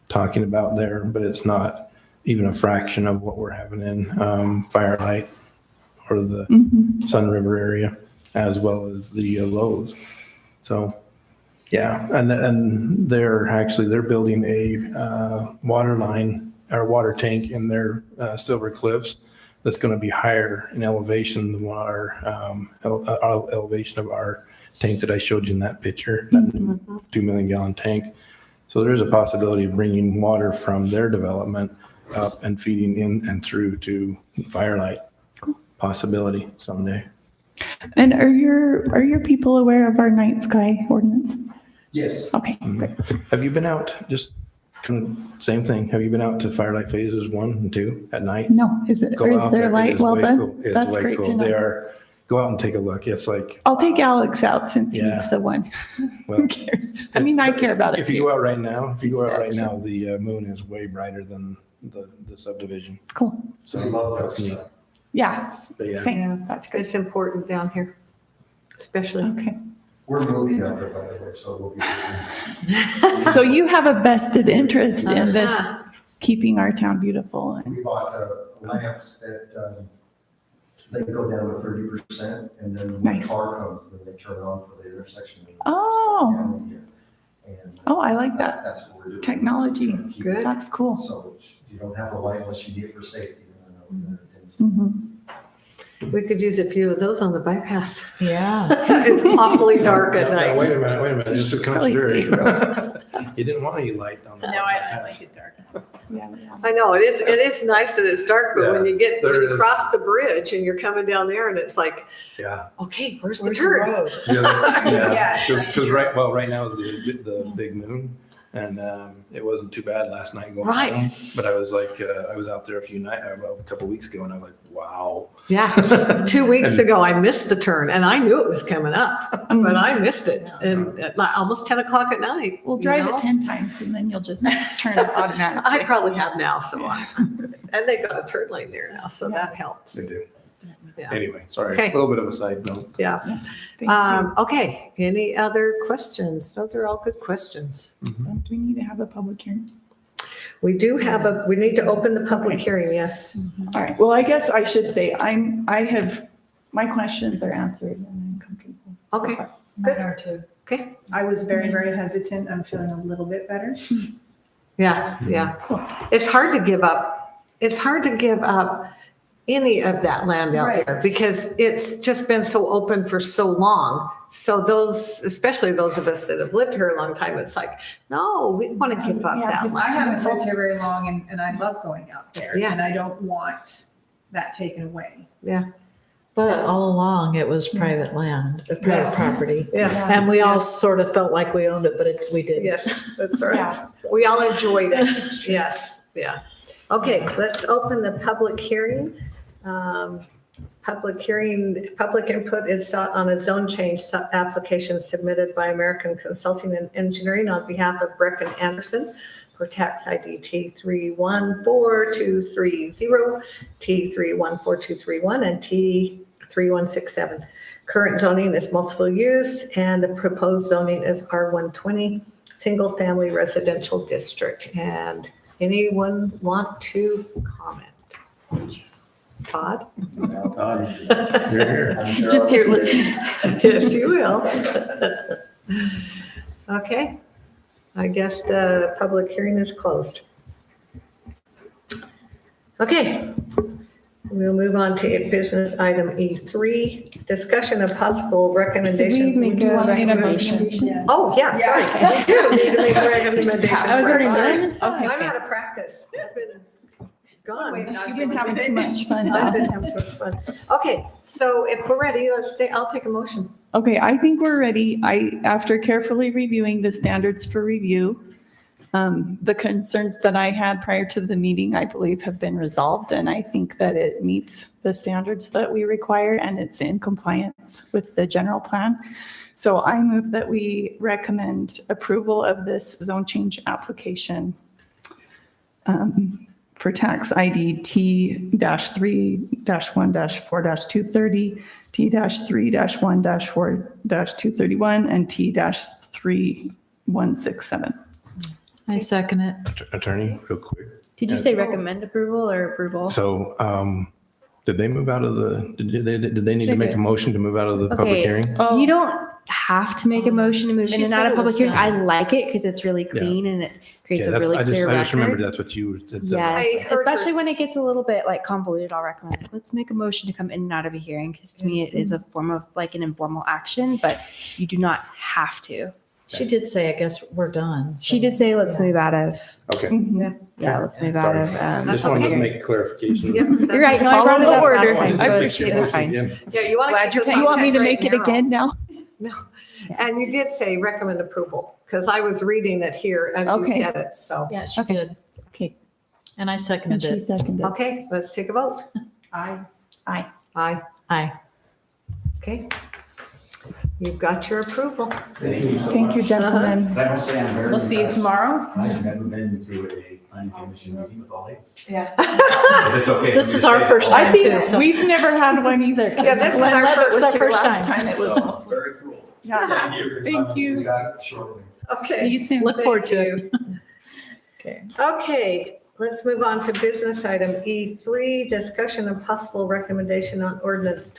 talking about there, but it's not even a fraction of what we're having in Firelight or the Mhm. Sun River area, as well as the Lowe's. So, yeah, and they're building a water line or water tank in their Silver Cliffs that's going to be higher in elevation than our elevation of our tank that I showed you in that picture, that new 2 million gallon tank. So there's a possibility of bringing water from their development up and feeding in and through to Firelight. Possibility someday. And are your people aware of our night sky ordinance? Yes. Okay, great. Have you been out, just same thing, have you been out to Firelight Phases 1 and 2 at night? No, is it, or Go is out there there. It light is well way done? cool. It's That's way great cool. to They know. are, go out and take a look. It's like, I'll take Alex out since Yeah. he's the one. well, Who cares? I mean, I care about it if you too. go out right now, the moon is way brighter than the subdivision. Cool. So We love that that's neat. stuff. Yeah, But yeah. same. That's good. It's important down here, especially. Okay. We're moving out there, by the way, so we'll be. So you have a vested interest in this, Uh-huh. keeping our town beautiful. We bought lamps that, they go down to 30%, and then when Nice. the car comes, then they turn on for the intersection. Oh, And oh, I like that. that's what we're doing. Technology. Trying to keep Good. it That's cool. So you don't have the light unless you need it for safety. Mhm. We could use a few of those on the bypass. Yeah. It's awfully dark at Now, night. wait a minute, just a Probably contrary. stay You didn't want any light on the No, I bypass. like it dark. Yeah. I know, it is nice that it's dark, but when Yeah, you get, when there you is. cross the bridge and you're coming down there and it's like, Yeah. okay, where's the Where's the turn? road? Yeah, Yes. because right now is the big moon, and it wasn't too bad last night going Right. home. But I was like, I was out there a couple weeks ago, and I was like, wow. Yeah, 2 weeks ago, I missed the turn and I knew it was coming up, but I missed it. And at like almost 10 o'clock at night. We'll you drive know? it 10 times and then you'll just turn it automatically. I probably have now, and they got a turn lane there now, so that helps. They do. Yeah. Anyway, sorry, Okay. a little bit of a side note. Yeah. Thank you. Okay, any other questions? Those are all good questions. Do we need to have a public hearing? We do have we need to open the public hearing, yes. All right, well, I guess I should say, my questions are answered and I'm comfortable. so Okay. far. Mine are too. Okay, I was very, very hesitant. I'm feeling a little bit better. yeah, yeah. Cool. It's hard to give up. It's hard to give up any of that land out there Right. because it's just been so open for so long. So those, especially those of us that have lived here a long time, it's like, no, we don't want to give up Yeah, that it's- I land. haven't lived here very long and I love going out there. Yeah. And I don't want that taken away. But all along, it was private land, private Yes. property. Yes. And we all Yes. sort of felt like we owned it, but we didn't. Yes, that's right. Yeah. We all enjoyed it. Yes, yeah. Okay, let's open the public hearing. Public input is sought on a zone change application submitted by American Consulting and Engineering on behalf of Brecken Anderson for tax ID T314230, T314231, and T3167. Current zoning is multiple use, and the proposed zoning is R120, single family residential district. And anyone want to comment? Todd? Todd, you're here. Just here listening. Yes, you will. Okay, I guess the public hearing is closed. Okay, we'll move on to business item E3, discussion of possible Did we recommendation. make you a want me to recommendation? Oh, yeah, sorry, we do need to make a recommendation. I was already Sorry. done. I'm Okay. out of practice. I've been gone. You've been having too much fun. I've been having too much fun. Okay, so if we're ready, I'll take a motion. Okay, I think we're ready. After carefully reviewing the standards for review, the concerns that I had prior to the meeting, I believe have been resolved. And I think that it meets the standards that we require and it's in compliance with the general plan. So I move that we recommend approval of this zone change application for tax ID T-3-1-4-230, T-3-1-4-231, and T-3167. I second it. Attorney, real quick. Did you say recommend approval or approval? So Did they move out of did they need to They make a did. motion to move out of the public Okay. hearing? You don't have to make a motion to move She in and said out of it was public hearing. I done. like it because it's really clean and it creates Yeah, a really clear I just remembered record. that's what you said. Yes, I heard especially her- when it gets a little bit like convoluted, I'll recommend, like, let's make a motion to come in and out of a hearing, because to me it is a form of like an informal action, but you do not have to. She did say, I guess we're done. She so- did say, let's move out of, Okay. yeah, let's move out Sorry. of. That's Just wanted to okay. make clarification. Yep. You're right, no, I brought it Follow up the last order. time, I so appreciate it's it. fine. Yeah, you want to Glad keep you're this paying. You want me to straight make and it narrow. again now? No. And you did say recommend approval, because I was reading it here as you Okay. said it, so. Yeah, she Okay. did. Okay. And I And seconded she it. seconded. Okay, let's take a vote. I Aye. Aye. Okay. You've got your approval. Thank you, gentlemen. I must say, I'm very. We'll see you impressed. tomorrow. I've never been to a planning commission meeting with all eight. Yeah. If it's okay. This for me is to our say, first all time I eight. too, think so- we've never had one either. 'cause Yeah, this is Glenn our Levitt first- was our here first last time. It was So, awesome. very cool. Yeah. Thank you. We got it shortly. See Okay. you soon. Look forward to Thank it. Okay. Okay, let's move on to business item E3, discussion and possible recommendation on ordinance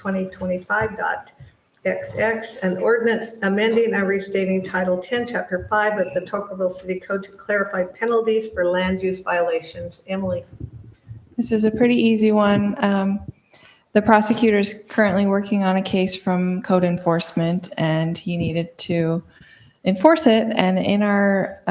2025.XX, an ordinance amending and restating Title 10, Chapter 5 of the Tocqueville City Code to clarify penalties for land use violations. Emily? This is a pretty easy one. The prosecutor's currently working on a case from code enforcement, and he needed to enforce it. And in our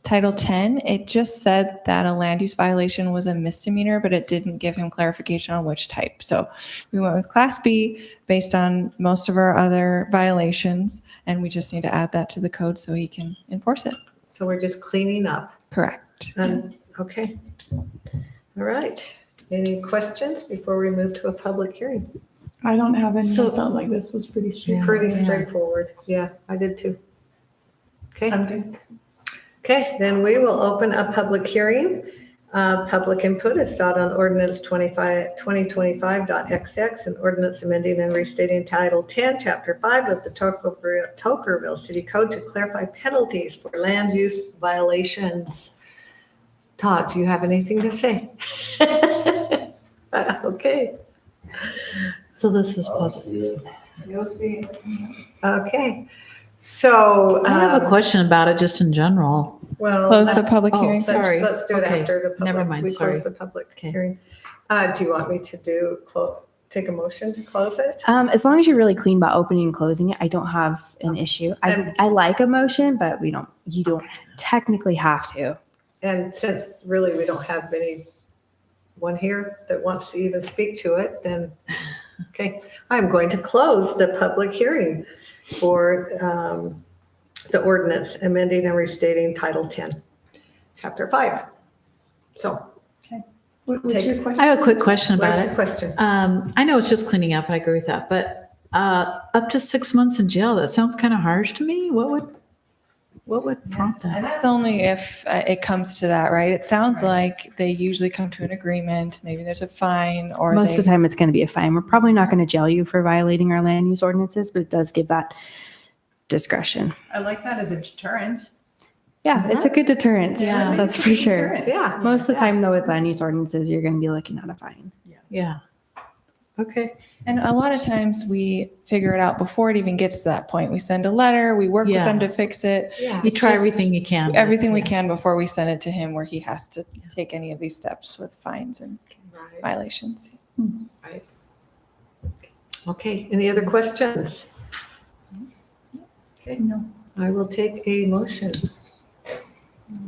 Title 10, it just said that a land use violation was a misdemeanor, but it didn't give him clarification on which type. So we went with Class B based on most of our other violations, and we just need to add that to the code so he can enforce it. So we're just cleaning up. Correct. And, okay. All right. Any questions before we move to a public hearing? I don't have any. So- I felt like this was pretty straightforward. Pretty straightforward. Yeah, I did too. Okay. I'm good. Okay, then we will open a public hearing. Public input is sought on ordinance 2025.XX, and ordinance amending and restating Title 10, Chapter 5 of the Tocqueville City Code to clarify penalties for land use violations. Todd, do you have anything to say? Okay, So this is public. You'll see. okay. So. I have a question about it just in general. Well. Close the let's- public oh, hearing. sorry. Let's do it Okay. after the public. Never mind, We sorry. close the public Okay. hearing. Do you want me to take a motion to close it? As long as you're really clean about opening and closing it, I don't have an issue. And- I like a motion, but you don't technically have to. And since really we don't have anyone here that wants to even speak to it, then, okay. I'm going to close the public hearing for the ordinance amending and restating Title 10, Chapter 5. So, What was Take- your question? I have a quick question about what's it. your question? I know it's just cleaning up, and I agree with that, but up to 6 months in jail, that sounds kind of harsh to me. What would prompt And that? that's only if it comes to that, right? It sounds like they usually come to an agreement. Maybe there's a fine or Most they, of the time, it's going to be a fine. We're probably not going to jail you for violating our land use ordinances, but it does give that discretion. I like that as a deterrent. Yeah, it's a good deterrent. Yeah. That's for sure. Deterrent. Yeah, Most of the time, though, with land use ordinances, you're going to be looking at a fine. Yeah. Okay. and a lot of times we figure it out before it even gets to that point. We send a letter, we work Yeah. with them to fix it. yeah. You It's try just everything you can. Everything we Yeah. can before we send it to him where he has to take any of these steps with fines and Right. violations. Right. Okay, any other questions? Okay, No. I will take a motion.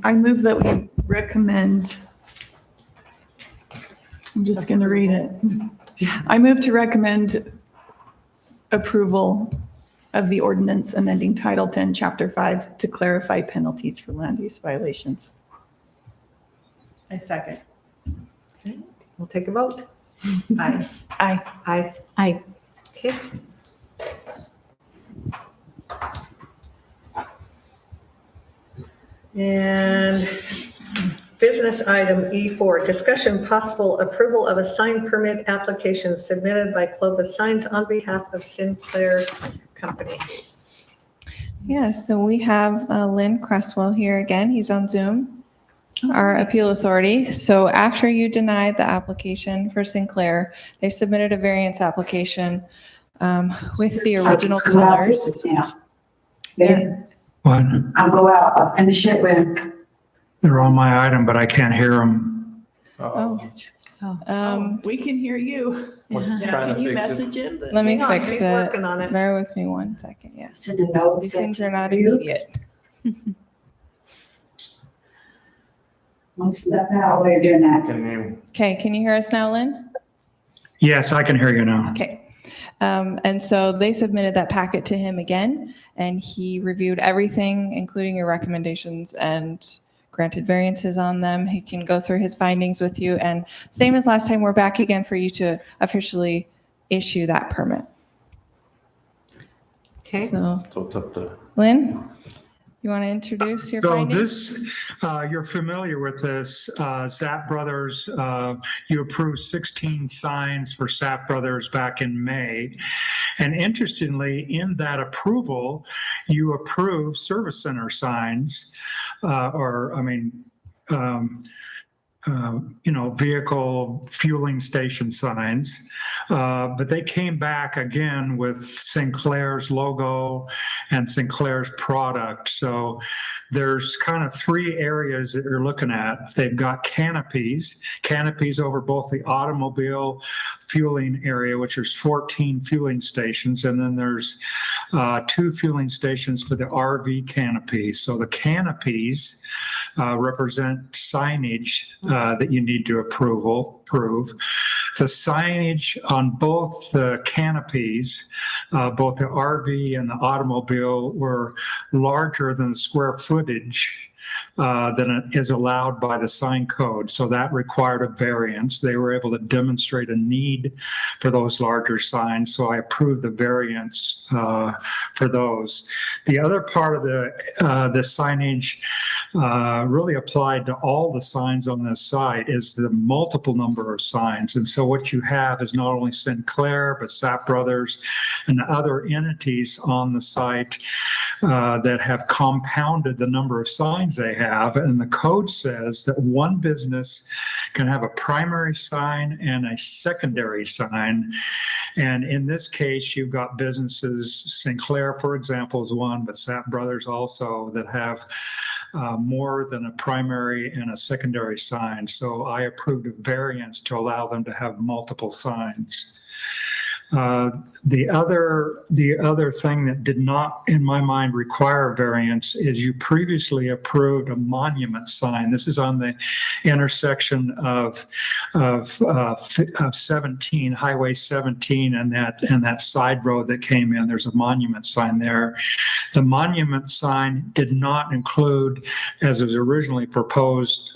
I move that we recommend, I'm just going to read it. I move to recommend approval of the ordinance amending Title 10, Chapter 5 to clarify penalties for land use violations. I second. We'll take a vote. Aye. Aye. Aye. Aye. Okay. And business item E4, discussion possible approval of a sign permit application submitted by Clovis Signs on behalf of Sinclair Company. Yeah, so we have Lynn Cresswell here again. He's on Zoom. our appeal authority. So after you denied the application for Sinclair, they submitted a variance application with the original colors. There. What? I'll go out, I'll finish it when. They're on my item, but I can't hear them. Oh. We can hear you. We're trying to Can you fix it. message in? Let me Hang on, fix he's it. working on it. Bear with me one second. Yes. So the note These said, things are not immediate. I'll step out while you're doing that. Can you? Okay, can you hear us now, Lynn? Yes, I can hear you now. Okay. And so they submitted that packet to him again, and he reviewed everything, including your recommendations, and granted variances on them. He can go through his findings with you, and same as last time, we're back again for you to officially issue that permit. Okay. So, So it's up to. Lynn, you want to introduce your So findings? this, you're familiar with this, Zapp Brothers, you approved 16 signs for Zapp Brothers back in May. And interestingly, in that approval, you approved service center signs, vehicle fueling station signs. But they came back again with Sinclair's logo and Sinclair's product. So there's kind of three areas that you're looking at. They've got canopies over both the automobile fueling area, which is 14 fueling stations. And then there's 2 fueling stations for the RV canopies. So the canopies represent signage that you need to approve. The signage on both the canopies, both the RV and the automobile, were larger than the square footage than is allowed by the sign code. So that required a variance. They were able to demonstrate a need for those larger signs. So I approved the variance for those. The other part of the signage really applied to all the signs on this site is the multiple number of signs. And so what you have is not only Sinclair, but Zapp Brothers and other entities on the site that have compounded the number of signs they have. And the code says that one business can have a primary sign and a secondary sign. And in this case, you've got businesses, Sinclair, for example, is one, but Zapp Brothers also, that have more than a primary and a secondary sign. So I approved a variance to allow them to have multiple signs. The other thing that did not, in my mind, require variance is you previously approved a monument sign. This is on the intersection of 17, Highway 17, and that side road that came in. There's a monument sign there. The monument sign did not include, as was originally proposed,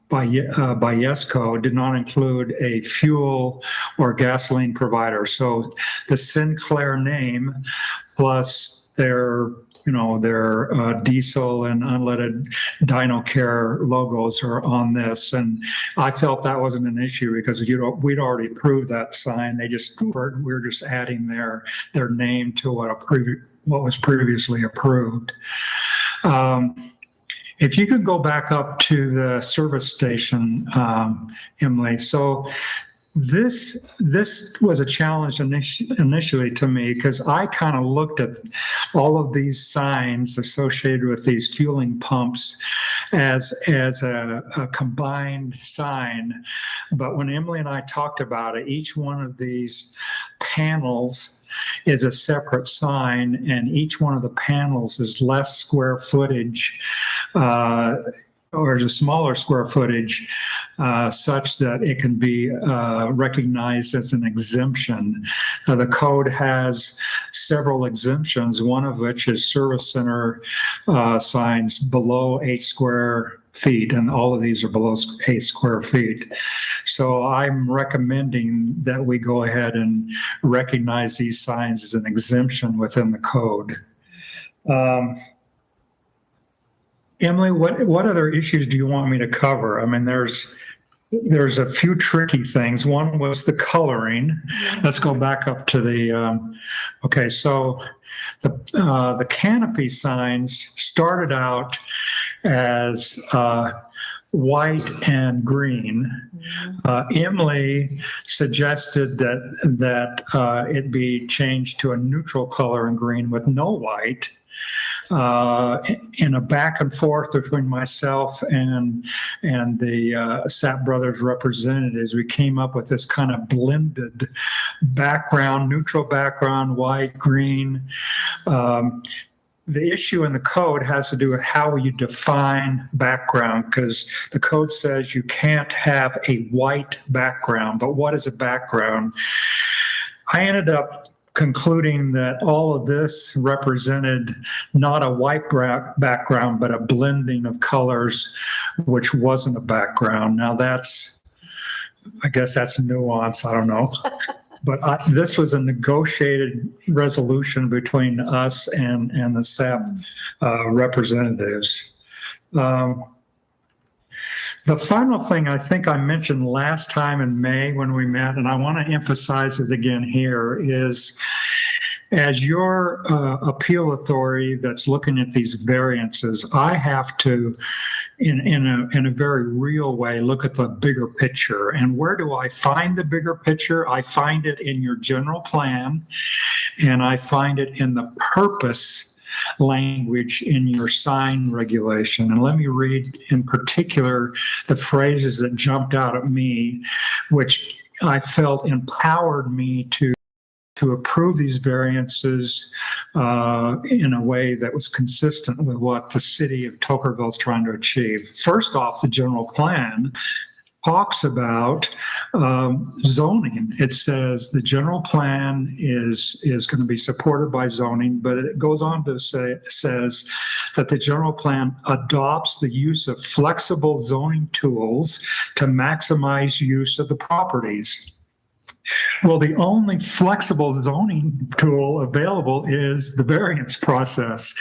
by YESCO, did not include a fuel or gasoline provider. So the Sinclair name plus their diesel and unleaded Dyno Care logos are on this. And I felt that wasn't an issue because we'd already approved that sign. We're just adding their name to what was previously approved. If you could go back up to the service station, Emily. So this was a challenge initially to me because I kind of looked at all of these signs associated with these fueling pumps as a combined sign. But when Emily and I talked about it, each one of these panels is a separate sign, and each one of the panels is less square footage or is a smaller square footage such that it can be recognized as an exemption. The code has several exemptions, one of which is service center signs below 8 square feet, and all of these are below 8 square feet. So I'm recommending that we go ahead and recognize these signs as an exemption within the code. Emily, what other issues do you want me to cover? I mean, there's a few tricky things. One was the coloring. Let's go back up to the, so the canopy signs started out as white and green. Emily suggested that it be changed to a neutral color in green with no white. In a back and forth between myself and the Sapp Brothers representatives, we came up with this kind of blended background, neutral background, white, green. The issue in the code has to do with how you define background, because the code says you can't have a white background. But what is a background? I ended up concluding that all of this represented not a white background, but a blending of colors, which wasn't a background. Now I guess that's nuance, I don't know. But this was a negotiated resolution between us and the Sapp representatives. The final thing I think I mentioned last time in May when we met, and I want to emphasize it again here, is as your appeal authority that's looking at these variances, I have to, in a very real way, look at the bigger picture. And where do I find the bigger picture? I find it in your general plan, and I find it in the purpose language in your sign regulation. And let me read in particular the phrases that jumped out at me, which I felt empowered me to approve these variances in a way that was consistent with what the city of Tokerville is trying to achieve. First off, the general plan talks about zoning. It says the general plan is going to be supported by zoning, but it goes on to says that the general plan adopts the use of flexible zoning tools to maximize use of the properties. Well, the only flexible zoning tool available is the variance process.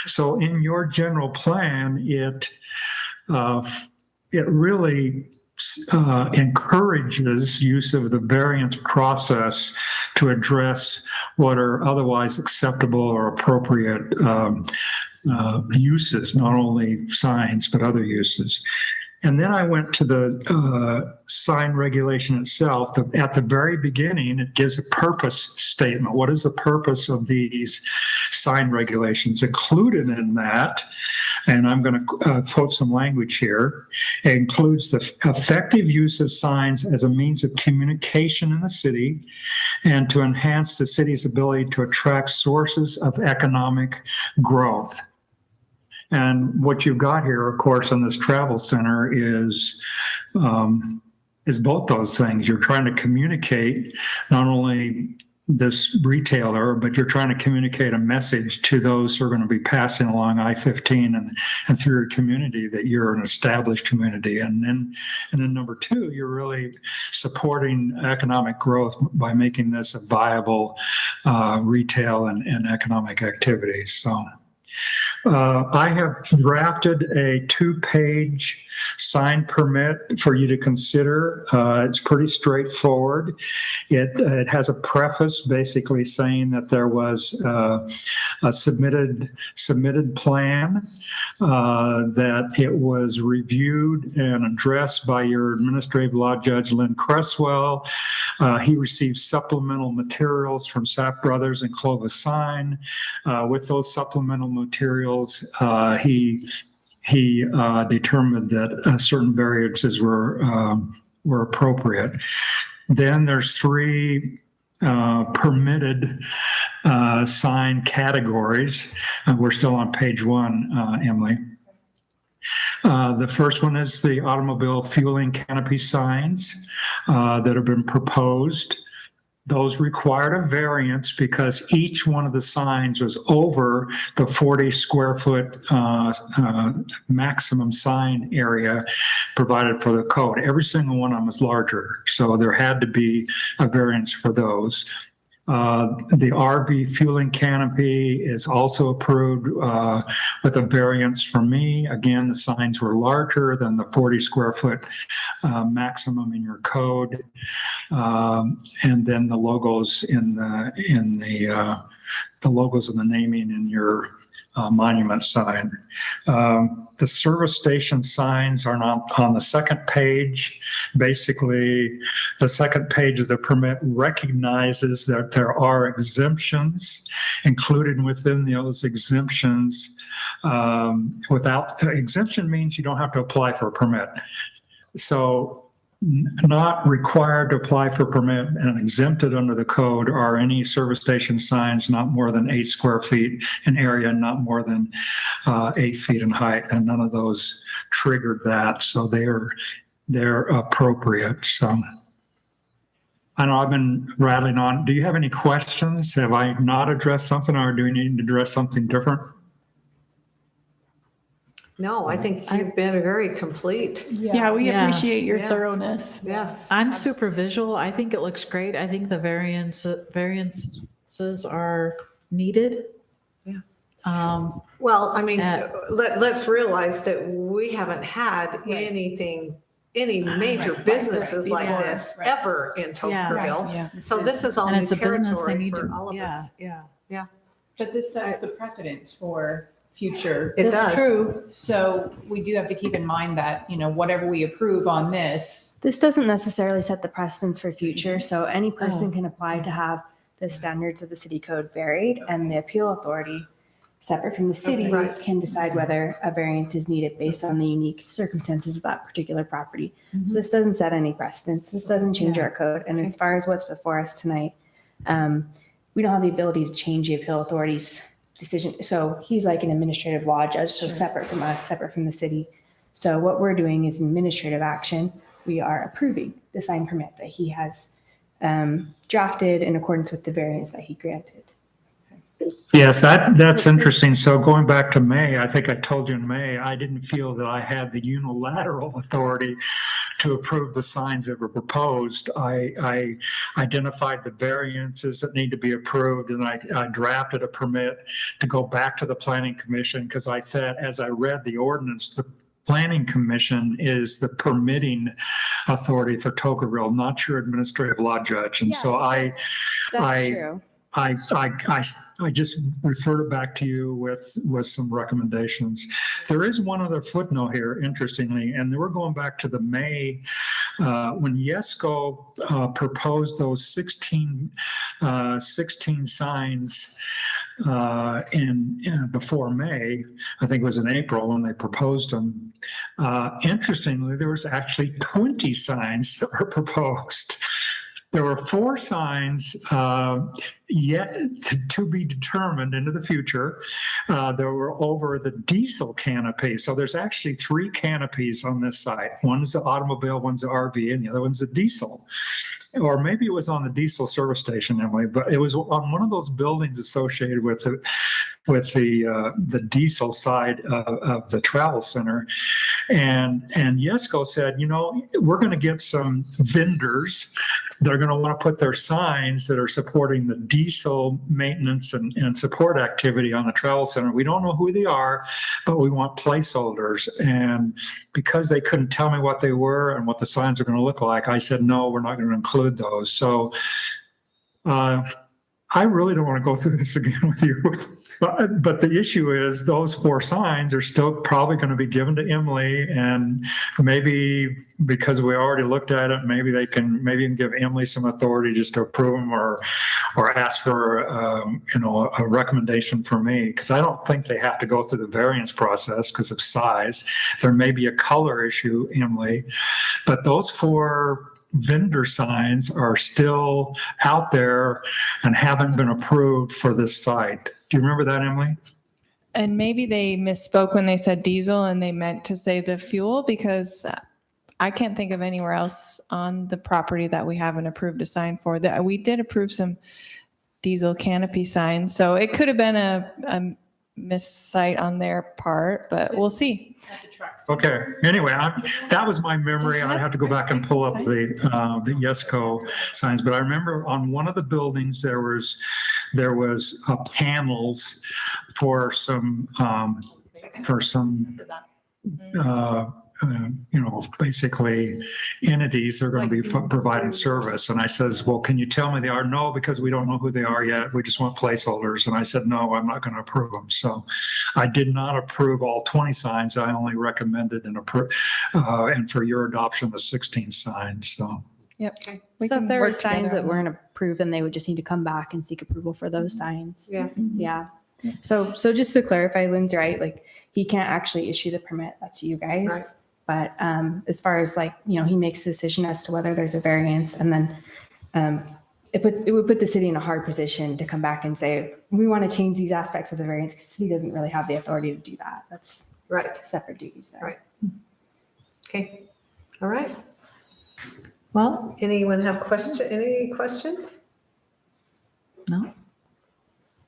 So in your general plan, it really encourages use of the variance process to address what are otherwise acceptable or appropriate uses, not only signs, but other uses. And then I went to the sign regulation itself. At the very beginning, it gives a purpose statement. What is the purpose of these sign regulations? Included in that, and I'm going to quote some language here, it includes the effective use of signs as a means of communication in the city and to enhance the city's ability to attract sources of economic growth. And what you've got here, of course, in this travel center is both those things. You're trying to communicate not only this retailer, but you're trying to communicate a message to those who are going to be passing along I-15 and through your community that you're an established community. And then number two, you're really supporting economic growth by making this a viable retail and economic activity. So I have drafted a 2-page sign permit for you to consider. It's pretty straightforward. It has a preface basically saying that there was a submitted plan, that it was reviewed and addressed by your administrative law judge, Lynn Cresswell. He received supplemental materials from Sapp Brothers and Clovis Sign. With those supplemental materials, he determined that certain variances were appropriate. Then there's 3 permitted sign categories. We're still on page 1, Emily. The first one is the automobile fueling canopy signs that have been proposed. Those required a variance because each one of the signs was over the 40 square foot maximum sign area provided for the code. Every single one of them is larger, so there had to be a variance for those. The RV fueling canopy is also approved with a variance from me. Again, the signs were larger than the 40 square foot maximum in your code. And then the logos in the logos and the naming in your monument sign. The service station signs are not on the second page. Basically, the second page of the permit recognizes that there are exemptions. Included within those exemptions, exemption means you don't have to apply for a permit. So not required to apply for a permit and exempted under the code are any service station signs not more than 8 square feet in area, not more than 8 feet in height, and none of those triggered that, so they're appropriate. So I know I've been rattling on. Do you have any questions? Have I not addressed something, or do we need to address something different? No, I think you've been very complete. Yeah, we Yeah. appreciate your Yeah. thoroughness. Yes. I'm super visual. I think it looks great. I think the variances are needed. Yeah. Well, I mean, Uh, let's realize that we haven't had any major businesses like before, this right. ever in Yeah. Tocqueville. Yeah. So this is all and new it's a business they territory need for to, all of yeah, us. yeah. But this sets the precedence for future. It That's does. true. So we do have to keep in mind that, whatever we approve on this, This doesn't necessarily set the precedence for future, so any person can apply to have the standards of the city code varied, and the appeal authority, separate from the city, Okay. Right. can decide whether a variance is needed based on the unique circumstances of that particular property. So this doesn't set any precedence. This doesn't change our code. And as far as what's before us tonight, we don't have the ability to change the appeal authority's decision. So he's like an administrative law judge, so separate from us, separate from the city. So what we're doing is administrative action. We are approving the sign permit that he has drafted in accordance with the variance that he granted. Yes, that's interesting. So going back to May, I think I told you in May, I didn't feel that I had the unilateral authority to approve the signs that were proposed. I identified the variances that need to be approved, and I drafted a permit to go back to the planning commission, because I said, as I read the ordinance, the planning commission is the permitting authority for Tocqueville, not your administrative law judge. And so That's true. I just referred it back to you with some recommendations. There is one other footnote here, interestingly, and we're going back to the May, when Yesco proposed those 16 signs before May. I think it was in April when they proposed them. Interestingly, there was actually 20 signs that were proposed. There were 4 signs yet to be determined into the future. There were over the diesel canopy. So there's actually 3 canopies on this site. One's the automobile, one's the RV, and the other one's the diesel. Or maybe it was on the diesel service station, Emily, but it was on one of those buildings associated with the diesel side of the travel center. And Yesco said, we're going to get some vendors. They're going to want to put their signs that are supporting the diesel maintenance and support activity on the travel center. We don't know who they are, but we want placeholders. And because they couldn't tell me what they were and what the signs are going to look like, I said, no, we're not going to include those. So I really don't want to go through this again with you. But the issue is those 4 signs are still probably going to be given to Emily, and maybe because we already looked at it, maybe you can give Emily some authority just to approve them or ask for a recommendation from me, because I don't think they have to go through the variance process because of size. There may be a color issue, Emily, but those 4 vendor signs are still out there and haven't been approved for this site. Do you remember that, Emily? And maybe they misspoke when they said diesel and they meant to say the fuel, because I can't think of anywhere else on the property that we haven't approved a sign for. That we did approve some diesel canopy signs, so it could have been a miscite on their part, but we'll see. Okay. Anyway, that was my memory. I'd have to go back and pull up the Yesco signs, but I remember on one of the buildings there was panels for some basically entities that are going to be providing service. And I says, well, can you tell me they are? No, because we don't know who they are yet. We just want placeholders. And I said, no, I'm not going to approve them. So I did not approve all 20 signs. I only recommended and for your adoption, the 16 signs. So. Yep. We So can if there were work together signs that on weren't approved, then they would just need to come back and seek approval for those signs. Yeah. Yeah. So just to clarify, Lynn's right, like he can't actually issue the permit. That's you guys. But as far as like, he makes a decision as to whether there's a variance, and then it would put the city in a hard position to come back and say, we want to change these aspects of the variance, because the city doesn't really have the authority to do that. That's Right. separate duties there. Right. Okay. All right. Well, Anyone have any questions? no.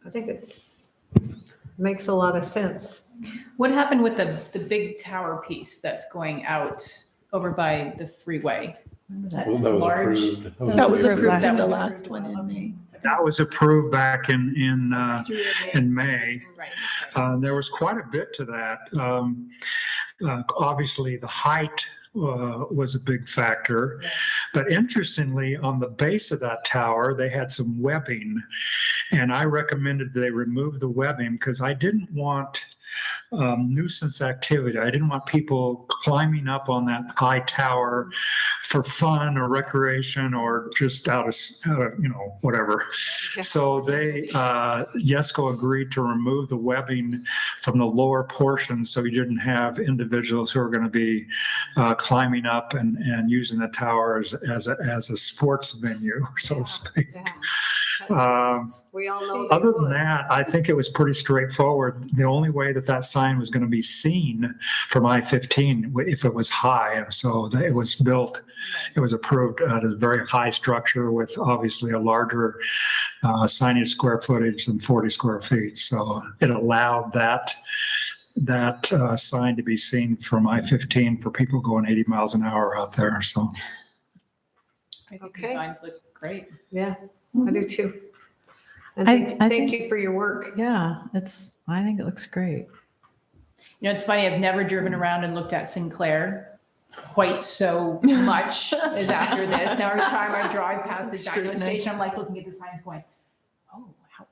I think makes a lot of sense. What happened with the big tower piece that's going out over by the freeway? That Well, that was large. approved. That was approved That was the approved. last one in May. That was approved back in May. Right. There was quite a bit to that. Obviously, the height was a big factor. But interestingly, on the base of that tower, they had some webbing. And I recommended they remove the webbing because I didn't want nuisance activity. I didn't want people climbing up on that high tower for fun or recreation or just out of whatever. So Yesco agreed to remove the webbing from the lower portion, so you didn't have individuals who are going to be climbing up and using the tower as a sports venue, so to speak. We all know. Other than that, I think it was pretty straightforward. The only way that sign was going to be seen from I-15 if it was high. And so it was built, it was approved at a very high structure with obviously a larger signage square footage than 40 square feet. So it allowed that sign to be seen from I-15 for people going 80 miles an hour out there. So. I think Okay. the signs look great. Yeah, I do too. And I thank think- you for your work. Yeah, I think it looks great. It's funny, I've never driven around and looked at Sinclair quite so much as after this. Now every time I drive past the dino station, I'm like looking at the signs going, oh, how.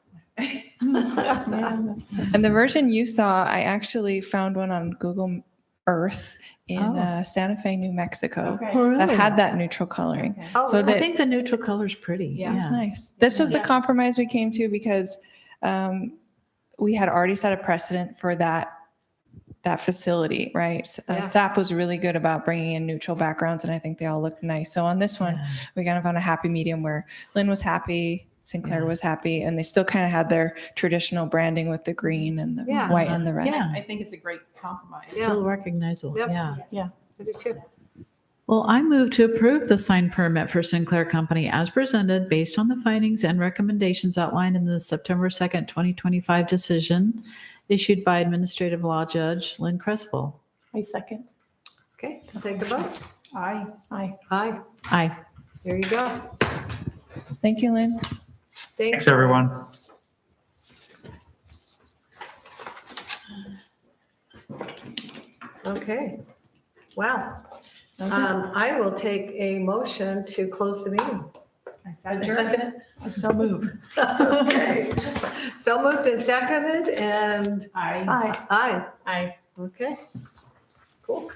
And the version you saw, I actually found one on Google Earth in Santa Fe, New Mexico, Okay. that had that neutral coloring. Oh, So I that think the neutral color's pretty. Yeah. it was nice. This was the Yeah. compromise we came to because we had already set a precedent for that facility, right? Yeah. SAP was really good about bringing in neutral backgrounds, and I think they all looked nice. So on this one, we kind of found a happy medium where Lynn was happy, Sinclair Yeah. was happy, and they still kind of had their traditional branding with the green and the Yeah. white and the red. Yeah. I think it's a great compromise. Still recognizable. Yep. Yeah. I do too. Well, I move to approve the sign permit for Sinclair Company as presented based on the findings and recommendations outlined in the September 2nd, 2025 decision issued by Administrative Law Judge Lynn Crespel. I second. Okay, I'll take the vote. Aye. Aye. Aye, Aye. there you go. Thank you, Lynn. Thanks, everyone. Okay, wow. I will take a motion to close the meeting. I second it. So move. Okay, so moved and seconded, and Aye. Aye. aye. Aye. Okay, cool.